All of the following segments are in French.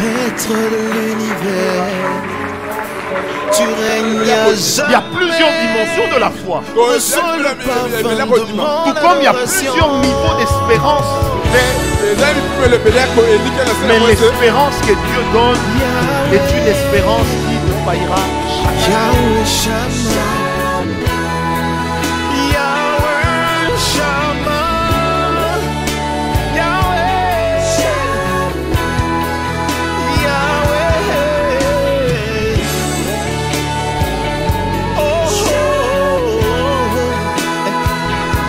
Maître de l'univers, tu règnes à jamais. Il y a plusieurs dimensions de la foi. Ressens le parfum de mon Tout comme il y a adoration. plusieurs niveaux d'espérance. Mais Mais l'espérance que Dieu donne est une espérance qui ne faillira jamais. Yahweh Shammah, Yahweh Shammah, Yahweh, Yahweh, oh, oh,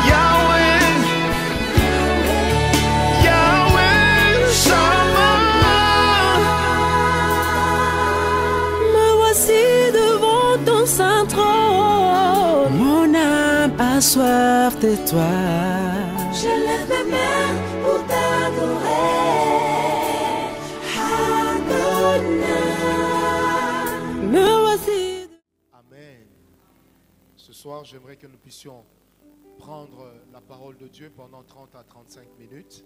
Yahweh, Yahweh Shammah. Me voici devant ton saint trône. Mon âme a soif de toi. Je lève mes mains pour t'adorer. Adonai. Me voici. Amen. Ce soir, j'aimerais que nous puissions prendre la parole de Dieu pendant 30 à 35 minutes.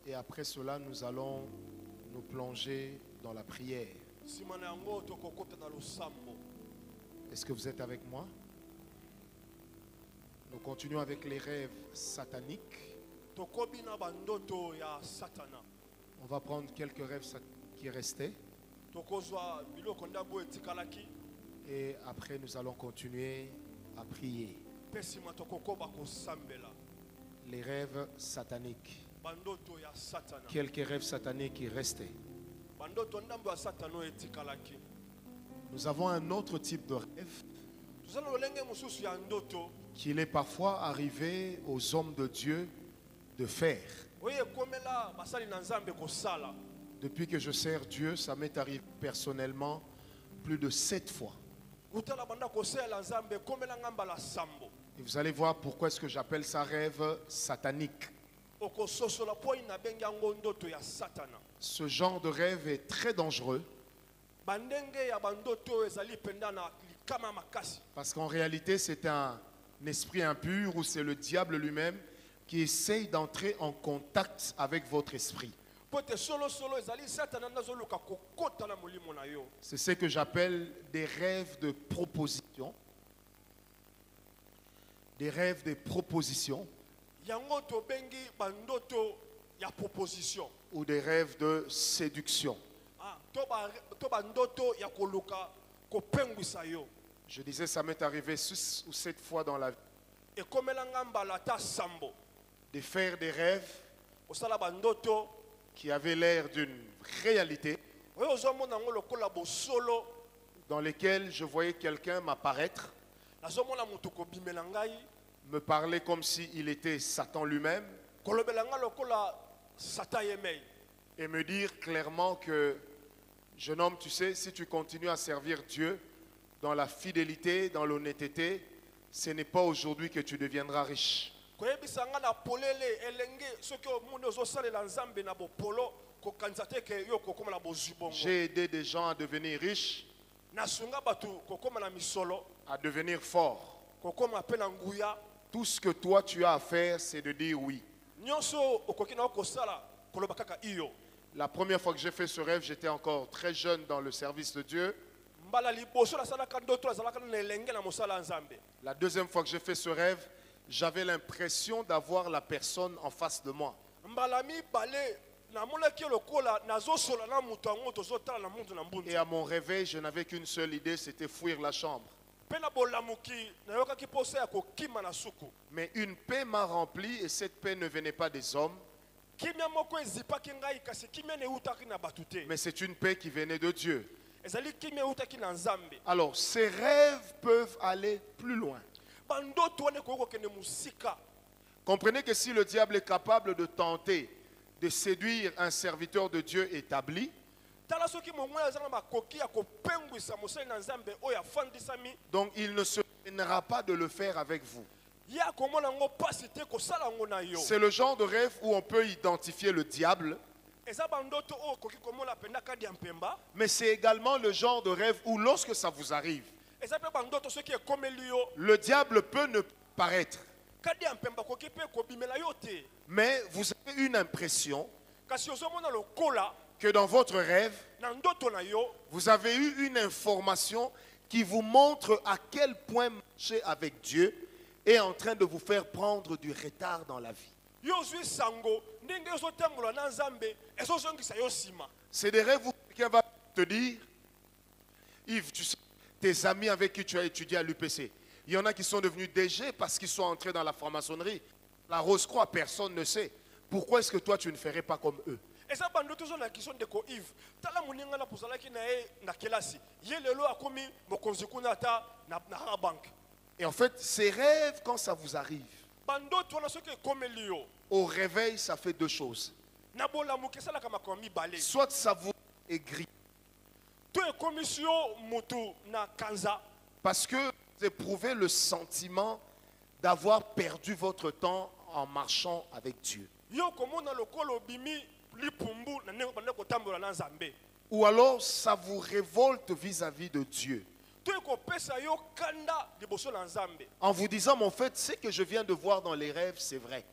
Et après cela, nous allons nous plonger dans la prière. Est-ce que vous êtes avec moi? Nous continuons avec les rêves sataniques. On va prendre quelques rêves qui restaient. Et après, nous allons continuer à prier. Les rêves sataniques. Quelques rêves sataniques qui restaient. Nous avons un autre type de rêve qu'il est parfois arrivé aux hommes de Dieu de faire. Depuis que je sers Dieu, ça m'est arrivé personnellement plus de 7 fois. Et vous allez voir pourquoi est-ce que j'appelle ça rêve satanique. Ce genre de rêve est très dangereux parce qu'en réalité c'est un esprit impur ou c'est le diable lui-même qui essaye d'entrer en contact avec votre esprit. C'est ce que j'appelle des rêves de proposition. Des rêves de proposition. Ou des rêves de séduction. Je disais, ça m'est arrivé 6 ou 7 fois dans la vie de faire des rêves qui avaient l'air d'une réalité, dans lesquels je voyais quelqu'un m'apparaître, me parler comme s'il était Satan lui-même, et me dire clairement que, jeune homme, tu sais, si tu continues à servir Dieu dans la fidélité, dans l'honnêteté, ce n'est pas aujourd'hui que tu deviendras riche. J'ai aidé des gens à devenir riches, à devenir forts. Tout ce que toi tu as à faire, c'est de dire oui. La première fois que j'ai fait ce rêve, j'étais encore très jeune dans le service de Dieu. La deuxième fois que j'ai fait ce rêve, j'avais l'impression d'avoir la personne en face de moi. Et à mon réveil, je n'avais qu'une seule idée, c'était fuir la chambre. Mais une paix m'a rempli et cette paix ne venait pas des hommes. Mais c'est une paix qui venait de Dieu. Alors, ces rêves peuvent aller plus loin. Comprenez que si le diable est capable de tenter de séduire un serviteur de Dieu établi, donc il ne se gênera pas de le faire avec vous. C'est le genre de rêve où on peut identifier le diable. Mais c'est également le genre de rêve où lorsque ça vous arrive, le diable peut ne pas paraître. kadi ya mpemba koki mpe kobimela yo te. Mais vous avez une impression Kasi ozomona lokola que dans votre rêve, na ndoto na yo vous avez eu une information qui vous montre à quel point marcher avec Dieu est en train de vous faire prendre du retard dans la vie. yo ozwi sango ndenge ozotambola na nzambe ezozongisa yo nsima. C'est des rêves où quelqu'un va te dire, Yves, tu sais, tes amis avec qui tu as étudié à l'UPC, il y en a qui sont devenus DG parce qu'ils sont entrés dans la franc-maçonnerie. La Rose-Croix, personne ne sait. Pourquoi est-ce que toi, tu ne ferais pas comme eux? eza bandoto ozolakisa ndeko Yves tala moninga na pozalaki na ye na kelasi ye lelo akomi mokonzi kuna ata na bank. Et en fait, ces rêves, quand ça vous arrive, bandoto wana soki ekomeli yo au réveil, ça fait deux choses. na bolamuki esalaka makambo mibale. Soit ça vous aigrit, To ekomisi yo motu na kanza parce que vous éprouvez le sentiment d'avoir perdu votre temps en marchant avec Dieu. yo komona lokolo obimi lipumbu na ndenge banda kotambola na nzambe. Ou alors, ça vous révolte vis-à-vis de Dieu. To ekopesa yo kanda liboso na nzambe. En vous disant, mais en fait, ce que je viens de voir dans les rêves, c'est vrai.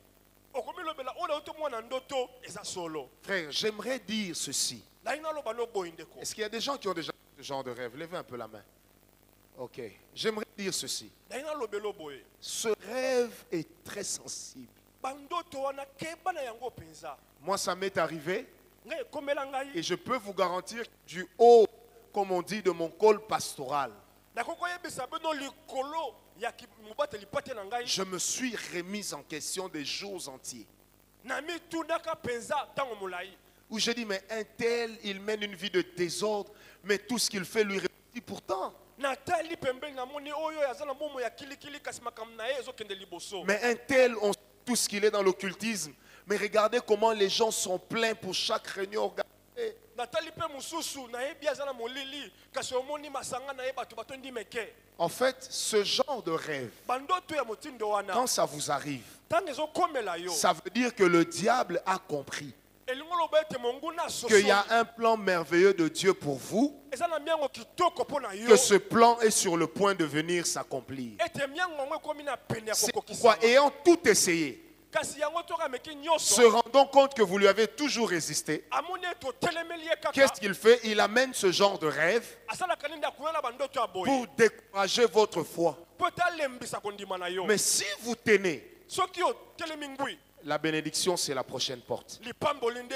Okomi lobela ola otomona ndoto eza solo. Frère, j'aimerais dire ceci. Nayi naloba no boyi ndeko. Est-ce qu'il y a des gens qui ont déjà ce genre de rêve? Levez un peu la main. Ok. J'aimerais dire ceci. Nayi nalobela boye. Ce rêve est très sensible. Bandoto wana keba na yango penza. Moi, ça m'est arrivé Ngai komela ngai. et je peux vous garantir du haut, comme on dit, de mon col pastoral, Nakoko yebisa bino likolo ya mobate lipate na ngai. je me suis remis en question des jours entiers. Na mitundaka penza tango molai. Où je dis, mais un tel, il mène une vie de désordre, mais tout ce qu'il fait lui réussit pourtant. Natali pembeni na moni oyo yazana momo ya kilikili kasi makambo na ye ezokende liboso. Mais un tel, on sait tout ce qu'il est dans l'occultisme. Mais regardez comment les gens sont pleins pour chaque réunion organisée. Natali pe mususu na yebi yazana molili kasi omoni masanga na ye bato batondi meke. En fait, ce genre de rêve, Bandoto ya motindo wana. quand ça vous arrive, Tango ezokomela yo. ça veut dire que le diable a compris Elingo loba ete monguna soso. qu'il y a un plan merveilleux de Dieu pour vous, Eza na miango kitoko po na yo. que ce plan est sur le point de venir s'accomplir. Ete miango ngo ekomi na pene ya C'est kokokisa. pourquoi, ayant tout essayé, Kasi yango toka meki se nyoso. rendant compte que vous lui avez toujours résisté, Amoni to telemeli ye kaka. qu'est-ce qu'il fait? Il amène ce genre de rêve Asala kanindi akuna bandoto ya boye. pour décourager votre foi. Po talembisa kondima na yo. Mais si vous tenez, Soki o telemi ngui. la bénédiction, c'est la prochaine porte. Lipambolinde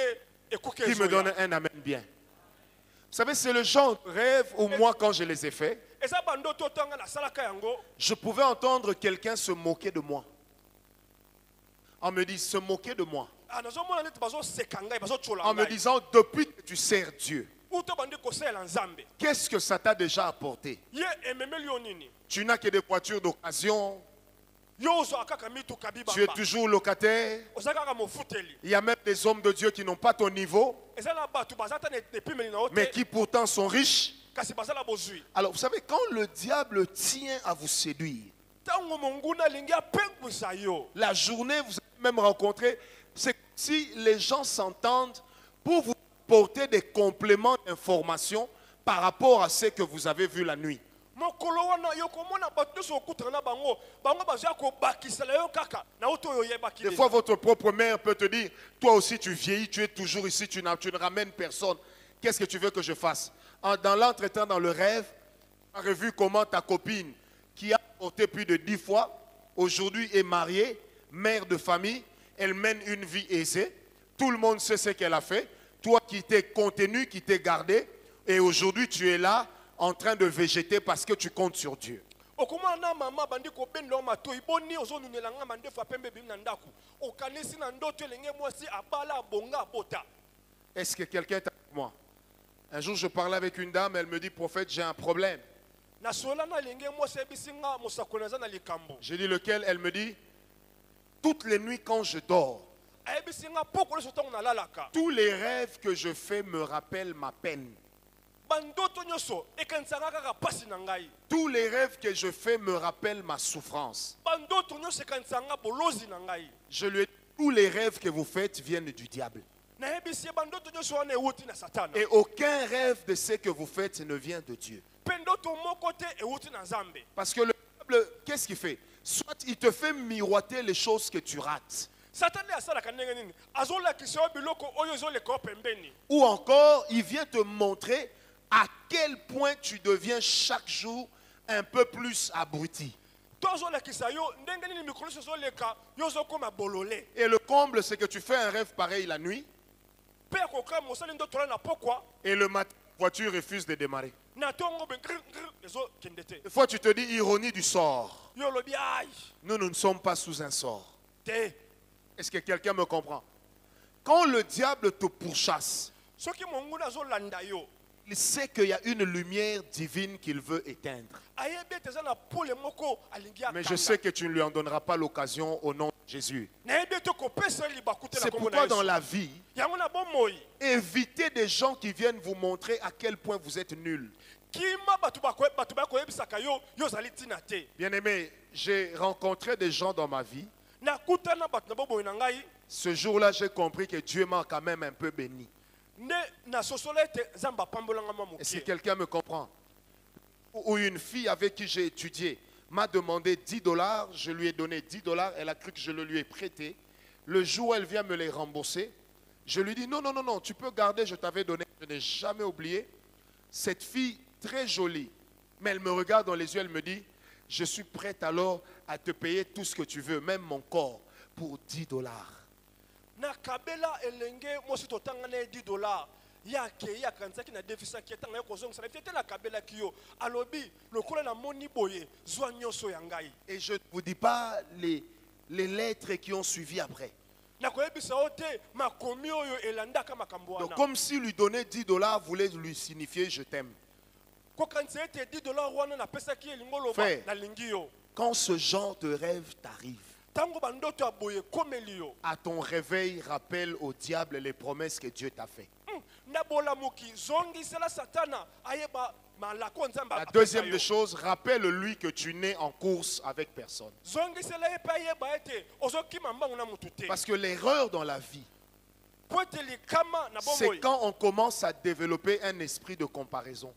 ekoke Qui me donne un amen bien? Vous savez, c'est le genre de rêve où moi, quand je les ai faits, Eza bandoto tanga na salaka yango. je pouvais entendre quelqu'un se moquer de moi. On me dit, se moquer de moi. Anazomona neti bazo sekangai bazo chola. En me disant, depuis que tu sers Dieu, Uto bandi kosela nzambe. qu'est-ce que ça t'a déjà apporté? Ye ememeli yo nini? Tu n'as que des voitures d'occasion, Yo ozo akaka mitu kabiba. tu es toujours locataire. Ozaka mofuteli. Il y a même des hommes de Dieu qui n'ont pas ton niveau, Eza na bato bazata ne pimeli na mais ote. qui pourtant sont riches. Kasi bazala bozui. Alors, vous savez, quand le diable tient à vous séduire, Tango monguna lingi apengwisa yo. la journée, vous avez même rencontré, c'est comme si les gens s'entendent pour vous porter des compléments d'information par rapport à ce que vous avez vu la nuit. Mokolo wana yo komona bato so okutana na bango. Bango bazya ko bakisela yo kaka. Na oto yo yebaki. Des fois, votre propre mère peut te dire, toi aussi tu vieillis, tu es toujours ici, tu ne ramènes personne. Qu'est-ce que tu veux que je fasse? Dans l'entretemps, dans le rêve, tu as revu comment ta copine, qui a porté plus de 10 fois, aujourd'hui est mariée, mère de famille, elle mène une vie aisée. Tout le monde sait ce qu'elle a fait. Toi qui t'es contenu, qui t'es gardé, et aujourd'hui tu es là en train de végéter parce que tu comptes sur Dieu. Okomana na mama bandi ko bendo mato iboni ozonunela nga mandefa pembe bim na ndaku. Okanisi na ndoto elenge mwasi abala bonga bota. Est-ce que quelqu'un est avec moi? Un jour, je parlais avec une dame, elle me dit, prophète, j'ai un problème. Na sola na elenge mwasi ebisinga mosakonaza na likambo. J'ai dit lequel? Elle me dit, toutes les nuits quand je dors, Ebisinga poko le sotango na lalaka. tous les rêves que je fais me rappellent ma peine. Bandoto nyoso ekansanga kaka pasi na ngai. Tous les rêves que je fais me rappellent ma souffrance. Bandoto nyoso ekansanga bolozi na ngai. Je lui ai dit, tous les rêves que vous faites viennent du diable. Na ebisi bandoto nyoso wana ewuti na satana. Et aucun rêve de ce que vous faites ne vient de Dieu. Pendoto moko te ewuti na nzambe. Parce que le diable, qu'est-ce qu'il fait? Soit il te fait miroiter les choses que tu rates. Satani asalaka ndenge nini azolakisa yo biloko oyo ezoleka yo pembeni. Ou encore, il vient te montrer à quel point tu deviens chaque jour un peu plus abruti. To azolakisa yo ndenge nini mikolo nyonso ezoleka yo ozokoma bolole. Et le comble, c'est que tu fais un rêve pareil la nuit Mpe akoka mosali ndoto na pokwa et le matin, la voiture refuse de démarrer. na tongo be ezokende te. Des fois, tu te dis ironie du sort. Yo lobi ai Nous ne sommes pas sous un sort. te. Est-ce que quelqu'un me comprend? Quand le diable te pourchasse, Soki monguna azolanda yo il sait qu'il y a une lumière divine qu'il veut éteindre. ayebi ete eza na pole moko alingi Mais je akanga. sais que tu ne lui en donneras pas l'occasion au nom de Jésus. Nayebi ete kopesa ye libaku te na C'est kombo na pourquoi dans Yesu. la vie, Yango na bomoi évitez des gens qui viennent vous montrer à quel point vous êtes nuls. kima bato bakoyebisaka yo yo ozali ntina te. Bien-aimé, j'ai rencontré des gens dans ma vie. Nakutana bato na bomoi na ngai Ce jour-là, j'ai compris que Dieu m'a quand même un peu béni. nde nasosola ete nzambe apambolanga mwa Est-ce que mokie. quelqu'un me comprend? Ou une fille avec qui j'ai étudié m'a demandé 10 $, je lui ai donné 10 $, elle a cru que je le lui ai prêté. Le jour où elle vient me les rembourser, je lui dis non, non, non, non, tu peux garder, je t'avais donné. Je n'ai jamais oublié. Cette fille, très jolie, mais elle me regarde dans les yeux, elle me dit, je suis prête alors à te payer tout ce que tu veux, même mon corps, pour 10 $. nakabela elenge mosi totangana ye $10 yake yakanisaki na defisaki etanga ye kozongisana fie te nakabelaki yo alobi lokola namoni boye zwa nyonso ya ngai. Et je ne vous dis pas les lettres qui ont suivi après. Nakoyebisa yo te makomi oyo elandaka makambo Donc wana. comme si lui donner 10 $ voulait lui signifier je t'aime. Kokanisa ete $10 wana napesaki elingo loba Frère. nalingi yo. Quand ce genre de rêve t'arrive, Tango bandoto ya boye komeli yo. à ton réveil, rappelle au diable les promesses que Dieu t'a faites. Nabolamuki zongisela satana ayeba malako nzamba. La deuxième des choses, rappelle-lui que tu n'es en course avec personne. Zongisela ye pa ayeba ete ozokima mbangu na mutu te. Parce que l'erreur dans la vie, Po ete likama na c'est bomoi. quand on commence à développer un esprit de comparaison.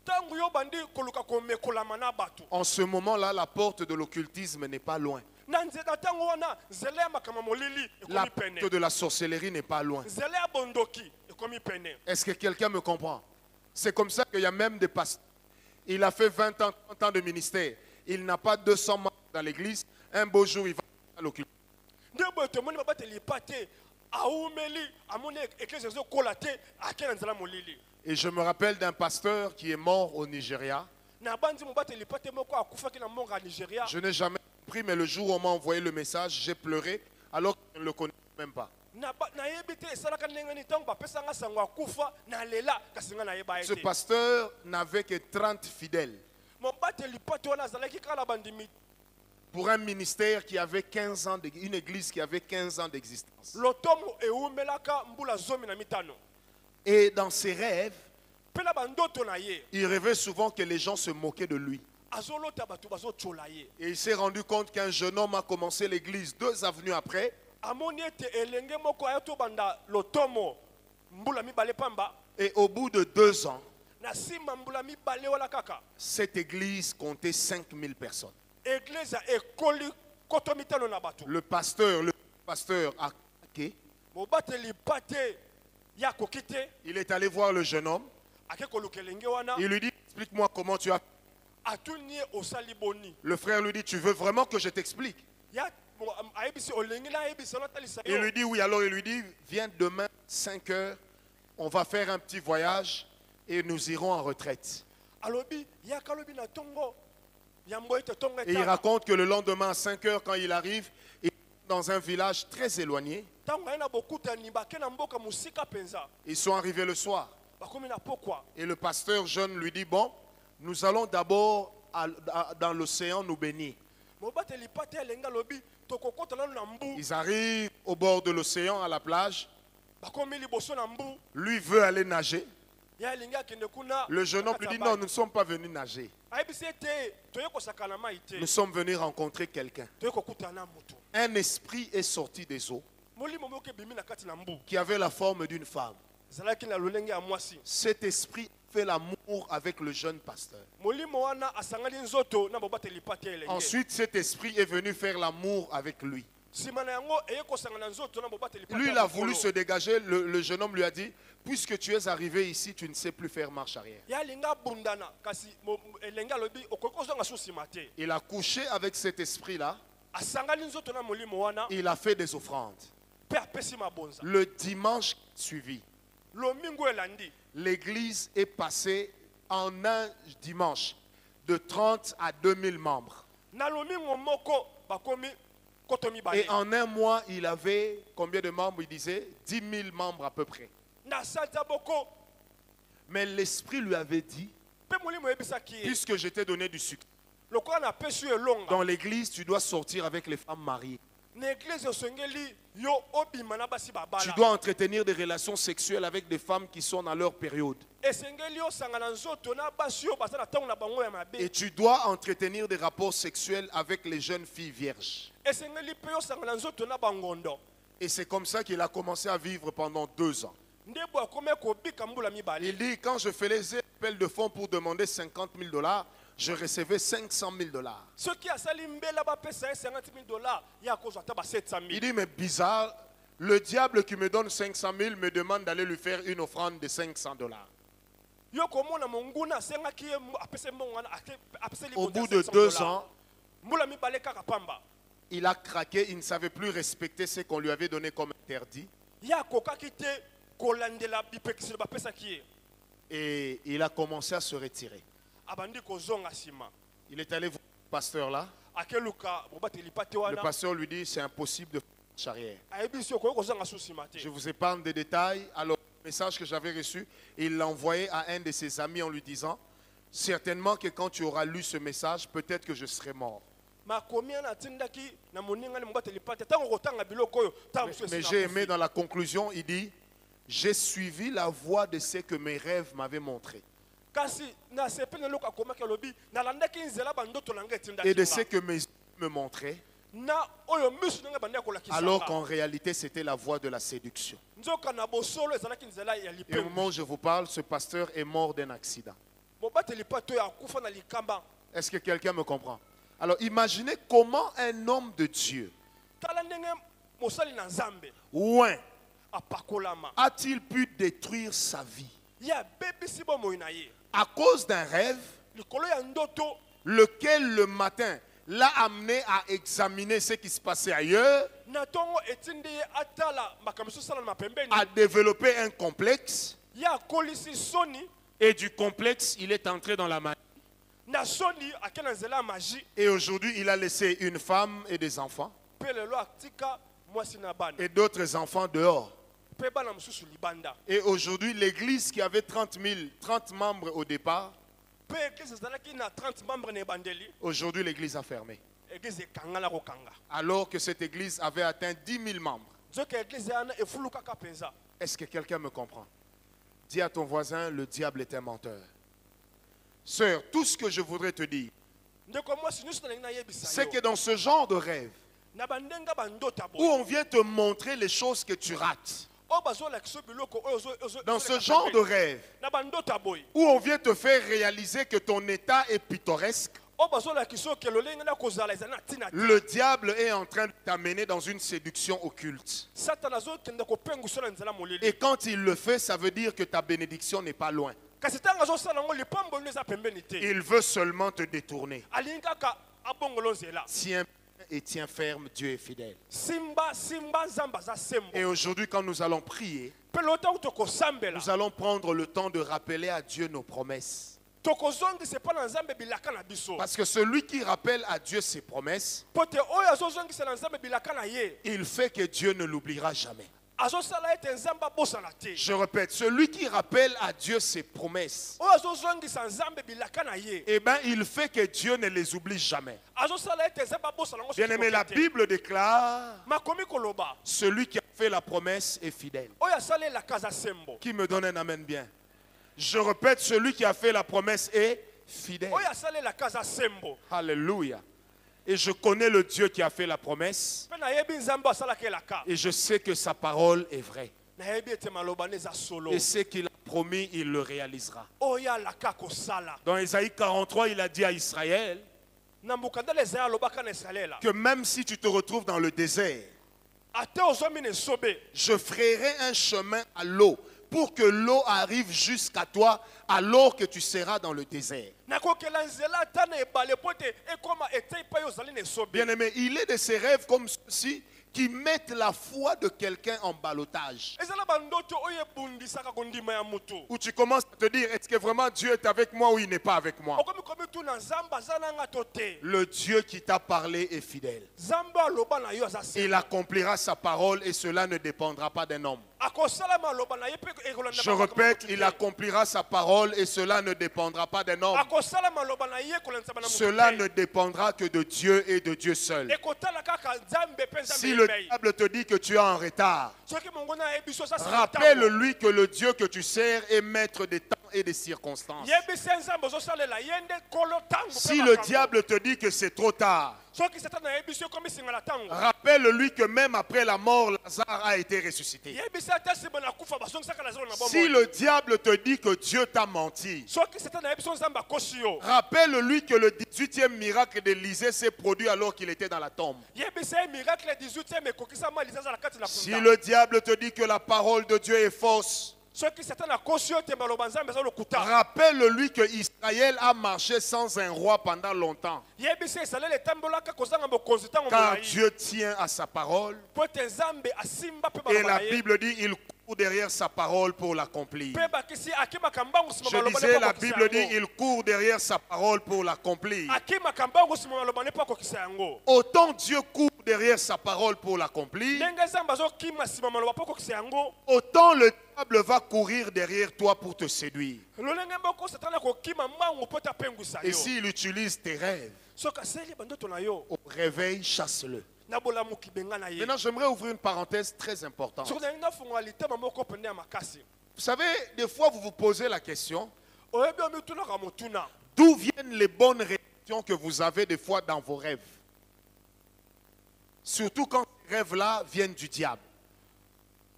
Tango yo bandi koluka komekolama na bato. En ce moment-là, la porte de l'occultisme n'est pas loin. Na nzela tango wana nzela ya makama molili La ekomi pene. porte de la sorcellerie n'est pas loin. Nzela ya bondoki ekomi pene. Est-ce que quelqu'un me comprend? C'est comme ça qu'il y a même des pasteurs. Il a fait 20 ans, 30 ans de ministère. Il n'a pas 200 membres dans l'église. Un beau jour, il va à l'occultisme. Nde boye tomoni babateli pa te aumeli amoni eklese ezokola te ake na nzela molili. Et je me rappelle d'un pasteur qui est mort au Nigeria. Na bandi mobateli pa te moko akufaki na mbongo ya Nigeria. Je n'ai jamais compris, mais le jour où on m'a envoyé le message, j'ai pleuré alors que je ne le connaissais même pas. Nayebi te esalaka ndenge nini ntango bapesanga sango akufa na lela kasi nga nayeba ye Ce te. pasteur n'avait que 30 fidèles Mobateli pa te wana azalaki kaka na bandimi pour un ministère qui avait 15 ans, une église qui avait 15 ans d'existence. lotomo eumelaka mbula 15. Et dans ses rêves, Mpe na bandoto na ye il rêvait souvent que les gens se moquaient de lui. azolota bato bazotyola ye. Et il s'est rendu compte qu'un jeune homme a commencé l'église 2 avenues après. Amoni ete elenge moko aya tobanda lotomo mbula mibale pamba Et au bout de 2 ans, na nsima mbula mibale wana kaka cette église comptait 5000 personnes. eglize ekoli koto mitano na bato. Le pasteur a craqué. Mobateli pa te ya koki te Il est allé voir le jeune homme. ake koluka elenge wana Il lui dit, explique-moi comment tu as... atuni ye osali boni Le frère lui dit, tu veux vraiment que je t'explique? ya ayebisi olingi na ayebisi onatalisa Il yo. lui dit, oui, alors il lui dit, viens demain, 5 heures, on va faire un petit voyage et nous irons en retraite. Alobi yaka alobi na tongo yambo ete tongo Et il etala. raconte que le lendemain, à 5 heures, quand il arrive, il est dans un village très éloigné. Ntango aye na bokutani bake na mboka mosika penza Ils sont arrivés le soir. bakomi na pokwa. Et le pasteur jeune lui dit, bon, nous allons d'abord dans l'océan nous bénir. Mobateli pa te elenge alobi tokokota nanu na mbu Ils arrivent au bord de l'océan, à la plage. bakomi liboso na mbu Lui veut aller nager. ya elingi akende kuna. Le jeune homme lui dit, non, nous ne sommes pas venus nager. ayebisi ete toye kosaka na mai te Nous sommes venus rencontrer quelqu'un. toye kokutana na moto. Un esprit est sorti des eaux Molimo moko ebimi na kati na mbu qui avait la forme d'une femme. ezalaki na lolenge ya mwasi. Cet esprit fait l'amour avec le jeune pasteur. molimo wana asangani nzoto na bobateli pate elenge. Ensuite, cet esprit est venu faire l'amour avec lui. Sima na yango eye kosangana nzoto na bobateli pate. Lui, il a voulu se dégager. Le jeune homme lui a dit, puisque tu es arrivé ici, tu ne sais plus faire marche arrière. Ya linga bundana kasi elenge alobi okokozanga so sima te. Il a couché avec cet esprit-là. Asangani nzoto na molimo wana Il a fait des offrandes. pe apesi mabonza. Le dimanche suivi, Lomingo elandi. l'église est passée en un dimanche de 30 à 2000 membres. Na lomingo moko bakomi kotomi bale. Et en un mois, il avait combien de membres? Il disait 10 000 membres à peu près. Na sata boko Mais l'esprit lui avait dit, pe molimo ebisaki. puisque je t'ai donné du succès, Lokola na pesu elonga. dans l'église, tu dois sortir avec les femmes mariées. Na église osengeli yo obima na basi babala. Tu dois entretenir des relations sexuelles avec des femmes qui sont dans leur période. Esengeli osangana nzoto na basi yo basala tango na bango ya mabe. Et tu dois entretenir des rapports sexuels avec les jeunes filles vierges. Esengeli pe osangana nzoto na bangondo. Et c'est comme ça qu'il a commencé à vivre pendant 2 ans. Ndebo akome ko bika mbula mibale. Il dit, quand je faisais appel de fonds pour demander 50 000 $, je recevais 500 000 $. Soki asali mbela ba pesa $50,000 ya kozwa ta ba 700,000. Il dit, mais bizarre, le diable qui me donne 500 000 me demande d'aller lui faire une offrande de 500 $. Yo komona monguna sengaki apese mbonga apese Au libota bout de 2 ans, mbula mibale kaka pamba. il a craqué, il ne savait plus respecter ce qu'on lui avait donné comme interdit. Ya kokaki te kolandela bipekiselo ba pesa ki. Et il a commencé à se retirer. Abandi kozonga sima. Il est allé voir le pasteur là. Akeluka bobateli pate Le wana. pasteur lui dit, c'est impossible de faire marche arrière. Ayebiso ko kozonga so sima te. Je vous épargne des détails. Alors, le message que j'avais reçu, il l'a envoyé à un de ses amis en lui disant, certainement que quand tu auras lu ce message, peut-être que je serai mort. Makomi na tindaki na moninga ni bobateli pate tango kotanga biloko yo tango Mais j'ai aimé dans la conclusion, il dit, j'ai suivi la voie de ce que mes rêves m'avaient montré. kasi na sepene loka komaki lobi na landaki nzela bandoto nanga tindaki. Et de ce que mes yeux me montraient, na oyo misu nanga banda kolakisa. alors qu'en réalité, c'était la voie de la séduction. nzoka na bosolo ezalaki nzela ya Et au lipe. moment où je vous parle, ce pasteur est mort d'un accident. Bobateli pate ya kufa na likamba. Est-ce que quelqu'un me comprend? Alors imaginez comment un homme de Dieu, Tala ndenge mosali na nzambe ouin, apakolama. a-t-il pu détruire sa vie Ya bebisi bomoi na ye. à cause d'un rêve, Likolo ya ndoto lequel le matin l'a amené à examiner ce qui se passait ailleurs, na tongo etindi ye atala makambo sala na pembeni. à développer un complexe, Ya kolisi soni et du complexe, il est entré dans la magie. na soni akena nzela magie. Et aujourd'hui, il a laissé une femme et des enfants, Pe lelo atika mwasi na bana. et d'autres enfants dehors. Pe bana mususu libanda. Et aujourd'hui, l'église qui avait 30 membres au départ, Pe église ezalaki na 30 membres na ebandeli. aujourd'hui l'église a fermé. Église ekangala kokanga. Alors que cette église avait atteint 10 000 membres. Zoka église yana efulukaka penza. Est-ce que quelqu'un me comprend? Dis à ton voisin, le diable est un menteur. Sœur, tout ce que je voudrais te dire, Ndeko mwasi nyusu na yebisa c'est yo. que dans ce genre de rêve, Na bandenga bandota où bo. on vient te montrer les choses que tu rates, O bazola kiso biloko oyo dans ce genre de rêve, na bandota boy. où on vient te faire réaliser que ton état est pittoresque, O bazola kiso ke lolenge na kozala ezana tina. le diable est en train de t'amener dans une séduction occulte. Satana zo kende ko pengu sola nzela molili. Et quand il le fait, ça veut dire que ta bénédiction n'est pas loin. Kasi tanga zo sala ngo lipambo neza pembeni te. Il veut seulement te détourner. Alinga ka abongolo nzela. Tiens et tiens ferme, Dieu est fidèle. Simba zamba za sembo. Et aujourd'hui, quand nous allons prier, Pelota utoko sambela. nous allons prendre le temps de rappeler à Dieu nos promesses. Toko zongi se pa na nzambe bilaka na biso. Parce que celui qui rappelle à Dieu ses promesses, Pote oyo zo zongi se na nzambe bilaka na ye. il fait que Dieu ne l'oubliera jamais. Azo sala ete nzamba bosana te. Je répète, celui qui rappelle à Dieu ses promesses, Oyo zo zongi sa nzambe bilaka na ye. eh bien, il fait que Dieu ne les oublie jamais. Azo sala ete nzamba bosana ngo. Bien aimé, la Bible déclare, Makomi koloba. celui qui a fait la promesse est fidèle. Oyo sala la casa sembo. Qui me donne un amen bien? Je répète, celui qui a fait la promesse est fidèle. Oyo sala la casa sembo. Alléluia. Et je connais le Dieu qui a fait la promesse. Pe na yebi nzamba asala ke la ka. Et je sais que sa parole est vraie. Na yebi ete maloba neza solo. Et ce qu'il a promis, il le réalisera. oyo alaka kosala. Dans Ésaïe 43, il a dit à Israël Na mbukandala Ezaya alobaka na Israela. que même si tu te retrouves dans le désert, Ate ozwami na esobe. je ferai un chemin à l'eau pour que l'eau arrive jusqu'à toi alors que tu seras dans le désert. Nakokela nzela ata na ebale po ete ekoma etei pa yo ozali na esobe. Bien-aimé, il est de ces rêves comme ceci qui mettent la foi de quelqu'un en ballottage. Ezala bandoto oyo ebundisaka kondima ya mutu. Où tu commences à te dire, est-ce que vraiment Dieu est avec moi ou il n'est pas avec moi? Okomi komi tu na Nzambe aza na nga to te. Le Dieu qui t'a parlé est fidèle. Nzambe aloba na yo aza Il sembo. accomplira sa parole et cela ne dépendra pas d'un homme. Akosalama aloba na ye pe ekolanda Je répète, il accomplira sa parole et cela ne dépendra pas d'un homme. Akosalama aloba na ye kolanda na mutu. Cela ne dépendra que de Dieu et de Dieu seul. Ekotala kaka Nzambe pe Si Nzambe le yebei. diable te dit que tu es en retard, Soki mongo na yebiso sa rappelle-lui que le Dieu que tu sers est maître des temps et des circonstances. yebisi Nzambe ozosalela yende kolo tango. Si le diable te dit que c'est trop tard, soki Satan na yebiso komi singala tango. rappelle-lui que même après la mort, Lazare a été ressuscité. Yebisi ata sibo na kufa basongisaka Lazaro na bomoi. Si le diable te dit que Dieu t'a menti, soki Satan na yebiso Nzambe akosi yo. rappelle-lui que le 18e miracle d'Élysée s'est produit alors qu'il était dans la tombe. Yebisi miracle 18e ekokisama lizaza na kati na Si kunda. le diable te dit que la parole de Dieu est fausse, soki Satan akosi yo te maloba Nzambe eza lokuta. rappelle-lui que Israël a marché sans un roi pendant longtemps. Yebisi Israele etambolaka kozanga mokonzi tango Car molai. Dieu tient à sa parole. Po ete Nzambe asimba pe Et maloba la na ye. Bible dit il court derrière sa parole pour l'accomplir. Pe bakisi akimaka mbangu nsima Je maloba ne disais, po la akokisa Bible dit yango. il court derrière sa parole pour l'accomplir. Akimaka mbangu nsima maloba ne po akokisa yango. Autant Dieu court derrière sa parole pour l'accomplir, Ndenge Nzambe azokima nsima maloba po akokisa yango. autant le diable va courir derrière toi pour te séduire. Lolenge mboko Satan akokima mbangu po ete apengwisa Et yo. s'il utilise tes rêves, Soki aseli bandoto na yo au réveil, chasse-le. na bolamuki benga na ye. Maintenant, j'aimerais ouvrir une parenthèse très importante. Soki nalingi nafungola litema moko pende ya makasi. Vous savez, des fois, vous vous posez la question, Oyebi omitunaka motuna. d'où viennent les bonnes réactions que vous avez des fois dans vos rêves? Surtout quand ces rêves-là viennent du diable.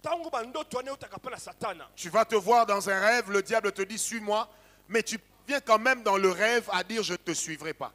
Tango bandoto ane utaka pe na Satana. Tu vas te voir dans un rêve, le diable te dit suis-moi, mais tu viens quand même dans le rêve à dire je ne te suivrai pas.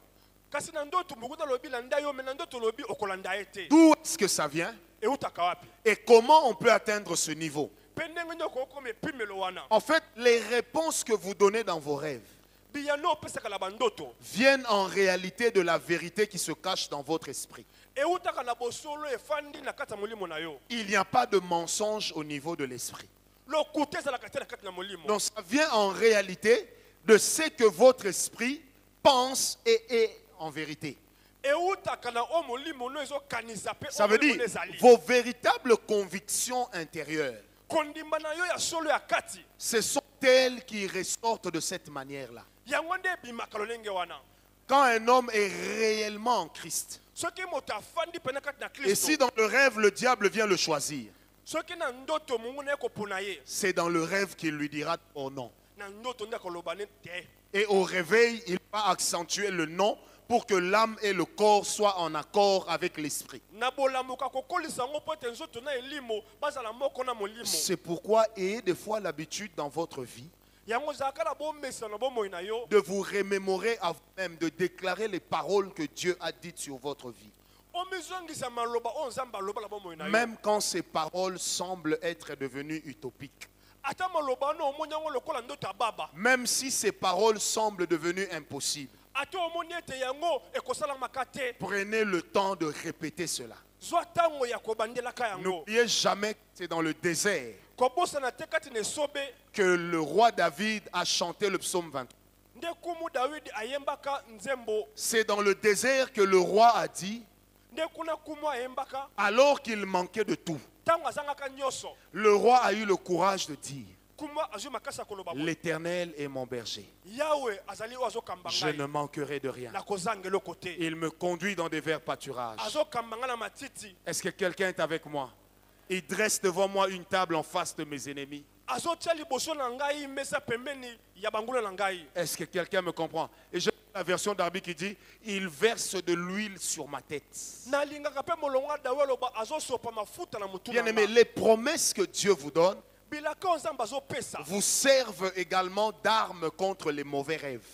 Kasi na ndoto mukuta lobi landa yo me na ndoto lobi okolanda ye te. D'où est-ce que ça vient Eutaka wapi? et comment on peut atteindre ce niveau? Pe ndenge nini okokoma epimelo wana. En fait, les réponses que vous donnez dans vos rêves Biyano opesaka na bandoto. viennent en réalité de la vérité qui se cache dans votre esprit. Eutaka na bosolo efandi na kati ya molimo na yo. Il n'y a pas de mensonge au niveau de l'esprit. Lokuta ezalaka te na kati na molimo. Donc ça vient en réalité de ce que votre esprit pense et est en vérité. Eutaka na o molimo no ezokanisa pe Ça o veut molimo dire ezali. vos véritables convictions intérieures. Kondimba na yo ya solo ya kati. Ce sont elles qui ressortent de cette manière-là. Yango nde ebimaka lolenge wana. Quand un homme est réellement en Christ, Soki moto afandi pene kati na et si Kristo. dans le rêve le diable vient le choisir, Soki na ndoto mungu na ekopona ye. c'est dans le rêve qu'il lui dira oh non. Na ndoto nde akoloba ne te. Et au réveil, il va accentuer le non pour que l'âme et le corps soient en accord avec l'esprit. Na bolamuka kokolisa ngo po ete nzoto na elimo bazala moko na molimo. C'est pourquoi ayez des fois l'habitude dans votre vie Yango zaka na bomesa na bomoi na yo. de vous remémorer à vous-même, de déclarer les paroles que Dieu a dites sur votre vie. Omizongisa maloba o Nzambe aloba na bomoi na yo. Même quand ces paroles semblent être devenues utopiques. Ata maloba no omoni yango lokola ndoto ya baba. Même si ces paroles semblent devenues impossibles. Ata omoni ete yango ekosalamaka te. Prenez le temps de répéter cela. Zwa ntango ya kobandelaka yango. N'oubliez jamais que c'est dans le désert Kobosana te kati na esobe. que le roi David a chanté le psaume 23. Nde kumu Dawidi ayembaka nzembo. C'est dans le désert que le roi a dit, Nde kuna kumu ayembaka. alors qu'il manquait de tout, Ntango azangaka nyonso. le roi a eu le courage de dire, Kumu azwi makasi ya koloba boye. l'Éternel est mon berger, Yahweh azali oyo azokamba je ngai. ne manquerai de rien. Na kozanga eloko te. Il me conduit dans des verts pâturages. Azokamba ngai na matiti. Est-ce que quelqu'un est avec moi? Il dresse devant moi une table en face de mes ennemis. Azotia liboso na ngai mesa pembeni ya banguna na ngai. Est-ce que quelqu'un me comprend? Et je la version d'Arbi qui dit, il verse de l'huile sur ma tête. Nalingaka pe molonga dawe loba azosopa mafuta na mutu na Bien aimé, ngai. les promesses que Dieu vous donne bilaka oyo nzambe azopesa vous servent également d'armes contre les mauvais rêves.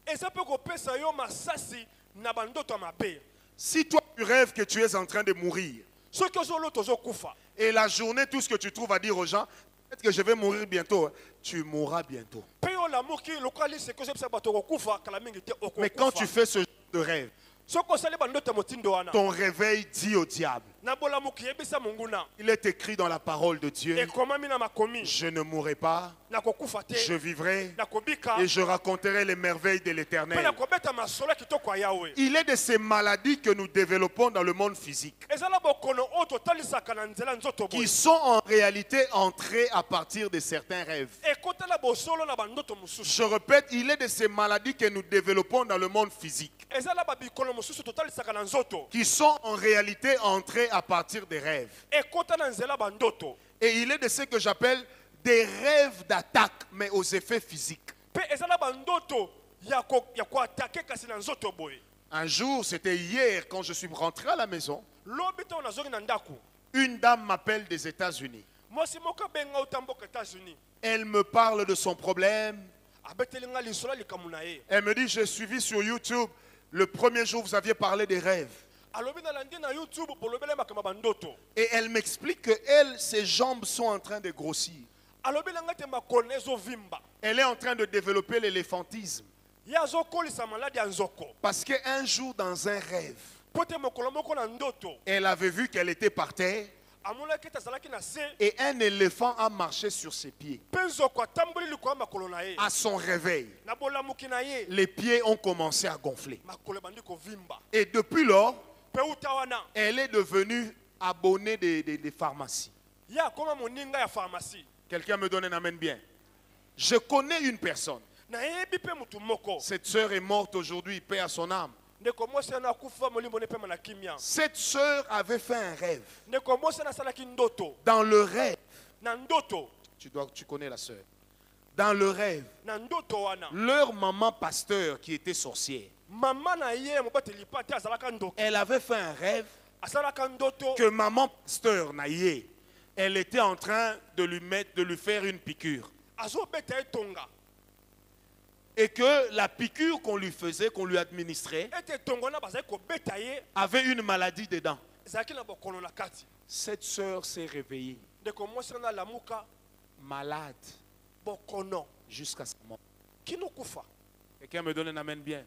eza mpe kopesa yo masasi na bandoto ya mabe. Si toi tu rêves que tu es en train de mourir, soki ozolota ozokufa et la journée, tout ce que tu trouves à dire aux gens, peut-être que je vais mourir bientôt, tu mourras bientôt. mpe yo olamuki lokola liseke ozopesa bato okokufa kala mingi te Mais quand tu okokufa. fais ce genre de rêve, soki osali bandoto ya motindo wana ton réveil dit au diable, na bolamuki yebisa monguna il est écrit dans la parole de Dieu, ekomami na makomi je ne mourrai pas, nakokufa te je vivrai nakobika et je raconterai les merveilles de mpe l'Éternel. nakobeta masolo ya kitoko ya yawe. Il est de ces maladies que nous développons dans le monde physique, ezala bokono oyo totalisaka na nzela nzoto qui boye sont en réalité entrées à partir de certains rêves. ekotala bosolo na bandoto mosusu. Je répète, il est de ces maladies que nous développons dans le monde physique, ezala babikono mosusu totalisaka na nzoto qui sont en réalité entrées à partir des rêves. ekota na nzela bandoto Et il est de ce que j'appelle des rêves d'attaque, mais aux effets physiques. mpe ezala bandoto ya koatake kasi na nzoto boye. Un jour, c'était hier, quand je suis rentré à la maison, lobi ntango nazongi na ndako une dame m'appelle des États-Unis. mwasi moko abenga uta mboka États-Unis Elle me parle de son problème. abeteli nga lisolo ya likambo na ye Elle me dit, j'ai suivi sur YouTube, le premier jour, vous aviez parlé des rêves. alobi nalandi na youtube bolobele makambo ya bandoto Et elle m'explique que elle, ses jambes sont en train de grossir. alobi na ngai te makolo ezovimba Elle est en train de développer l'éléphantisme. ye azokolisa maladi ya nzoko Parce qu'un jour, dans un rêve, mpo te mokolo moko na ndoto elle avait vu qu'elle était par terre amonaki ete azalaki na se et un éléphant a marché sur ses pieds. mpe nzoko atamboli likolo ya makolo na ye À son réveil, na bolamuki na ye les pieds ont commencé à gonfler. makolo ebandi kovimba Et depuis lors, mpe uta wana elle est devenue abonnée des pharmacies. ye akoma moninga ya pharmacie. Quelqu'un me donne un amen bien. Je connais une personne. nayebi mpe motu moko Cette sœur est morte aujourd'hui, paix à son âme. ndeko mwasi ana akufa molimo ne pema na kimia Cette sœur avait fait un rêve. ndeko mwasi ana asalaki ndoto Dans le rêve, na ndoto tu connais la sœur. Dans le rêve, na ndoto wana leur maman pasteur qui était sorcière, mama na ye mobateli pa te azalaka ndoki elle avait fait un rêve asalaka ndoto que maman pasteur Naïe, elle était en train de lui faire une piqûre. azobeta ye tonga Et que la piqûre qu'on lui faisait, qu'on lui administrait, ete tongo wana bazali kobeta ye avait une maladie dedans. ezalaki na bokono na kati Cette sœur s'est réveillée ndeko mwasi wana alamuka malade bokono jusqu'à sa mort. kino kufa. Quelqu'un me donne un amen bien.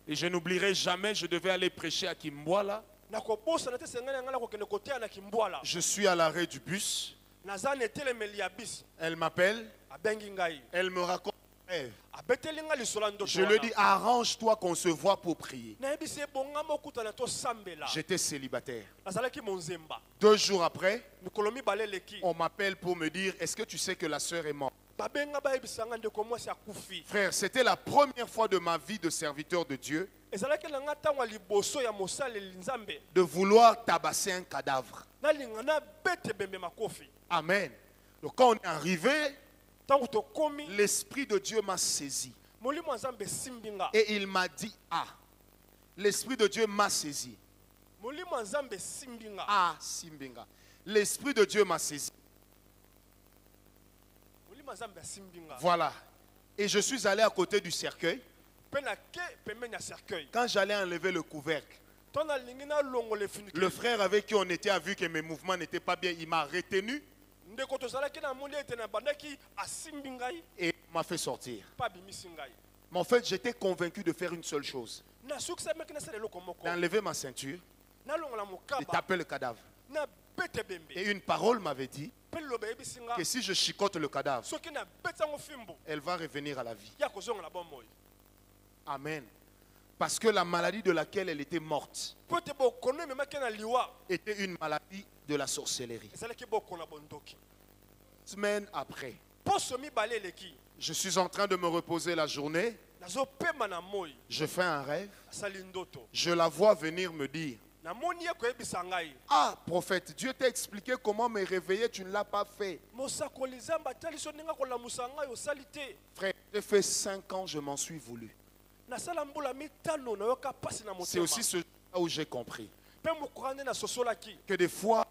Et je n'oublierai jamais, je devais aller prêcher à Kimbwala. nakobosana te sengani ya ngai na kokende koteya na kimbwala Je suis à l'arrêt du bus. naza na etelemeli ya bisi Elle m'appelle, abengi ngai elle me raconte un rêve. abeteli ngai lisolo ya ndoto Je lui dis, arrange-toi qu'on se voit pour prier. nayebisi ebongama okutana tosambela J'étais célibataire. nazalaki monzemba 2 jours après, mikolo mibale eleki on m'appelle pour me dire, est-ce que tu sais que la sœur est morte? babenga bayebisa ngai ndeko mwasi akufi. Frère, c'était la première fois de ma vie de serviteur de Dieu ezalaki na ngai ntango ya liboso ya mosaleli nzambe de vouloir tabasser un cadavre. nalinga nabete bembe makofi. Amen. Donc quand on est arrivé, ntango tokomi l'Esprit de Dieu m'a saisi. molimo ya nzambe esimbi nga Et il m'a dit, ah, l'Esprit de Dieu m'a saisi. molimo ya nzambe esimbi nga Ah, Simbinga. L'Esprit de Dieu m'a saisi. molimo ya nzambe esimbi nga Voilà. Et je suis allé à côté du cercueil. mpe nake pembeni ya cercueil Quand j'allais enlever le couvercle, to nalingi nalongola efinikeli le frère avec qui on était a vu que mes mouvements n'étaient pas bien. Il m'a retenu ndeko tozalaki na moni ete na bandaki asimbi ngai et m'a fait sortir. mpe abimisi ngai Mais en fait, j'étais convaincu de faire une seule chose. nasukisamaki nasala eloko moko D'enlever ma ceinture nalongola et mokaba taper le cadavre. nabete bembe Et une parole m'avait dit mpe liloba eyebisi nga que si je chicote le cadavre, soki nabeti yango fimbu elle va revenir à la vie. ya kozongola bomoi Amen. Parce que la maladie de laquelle elle était morte mpo ete bokono ememaki na liwa était une maladie de la sorcellerie. ezalaki bokono ya bondoki. Semaine après, poso mibale eleki je suis en train de me reposer la journée. nazopema na moi Je fais un rêve. asali ndoto Je la vois venir me dire, namoni ye koyebisa ngai ah, prophète, Dieu t'a expliqué comment me réveiller, tu ne l'as pas fait. mosakoli nzambe atali so ndenge akolamusa ngai osali te. Frère, j'ai fait 5 ans, je m'en suis voulu. nasala mbula mitano nayoka pasi na C'est motema aussi ce jour-là où j'ai compris mpe mokura nde nasosolaki que des fois,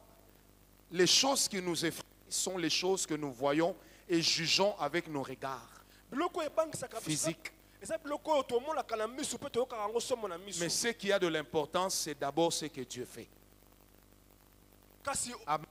les choses qui nous effraient sont les choses que nous voyons et jugeons avec nos regards biloko ebangisaka biso physiques. eza biloko oyo tomonaka na miso mpe toyokaka yango somo na miso Mais ce qui a de l'importance, c'est d'abord ce que Dieu fait. kasi Amen.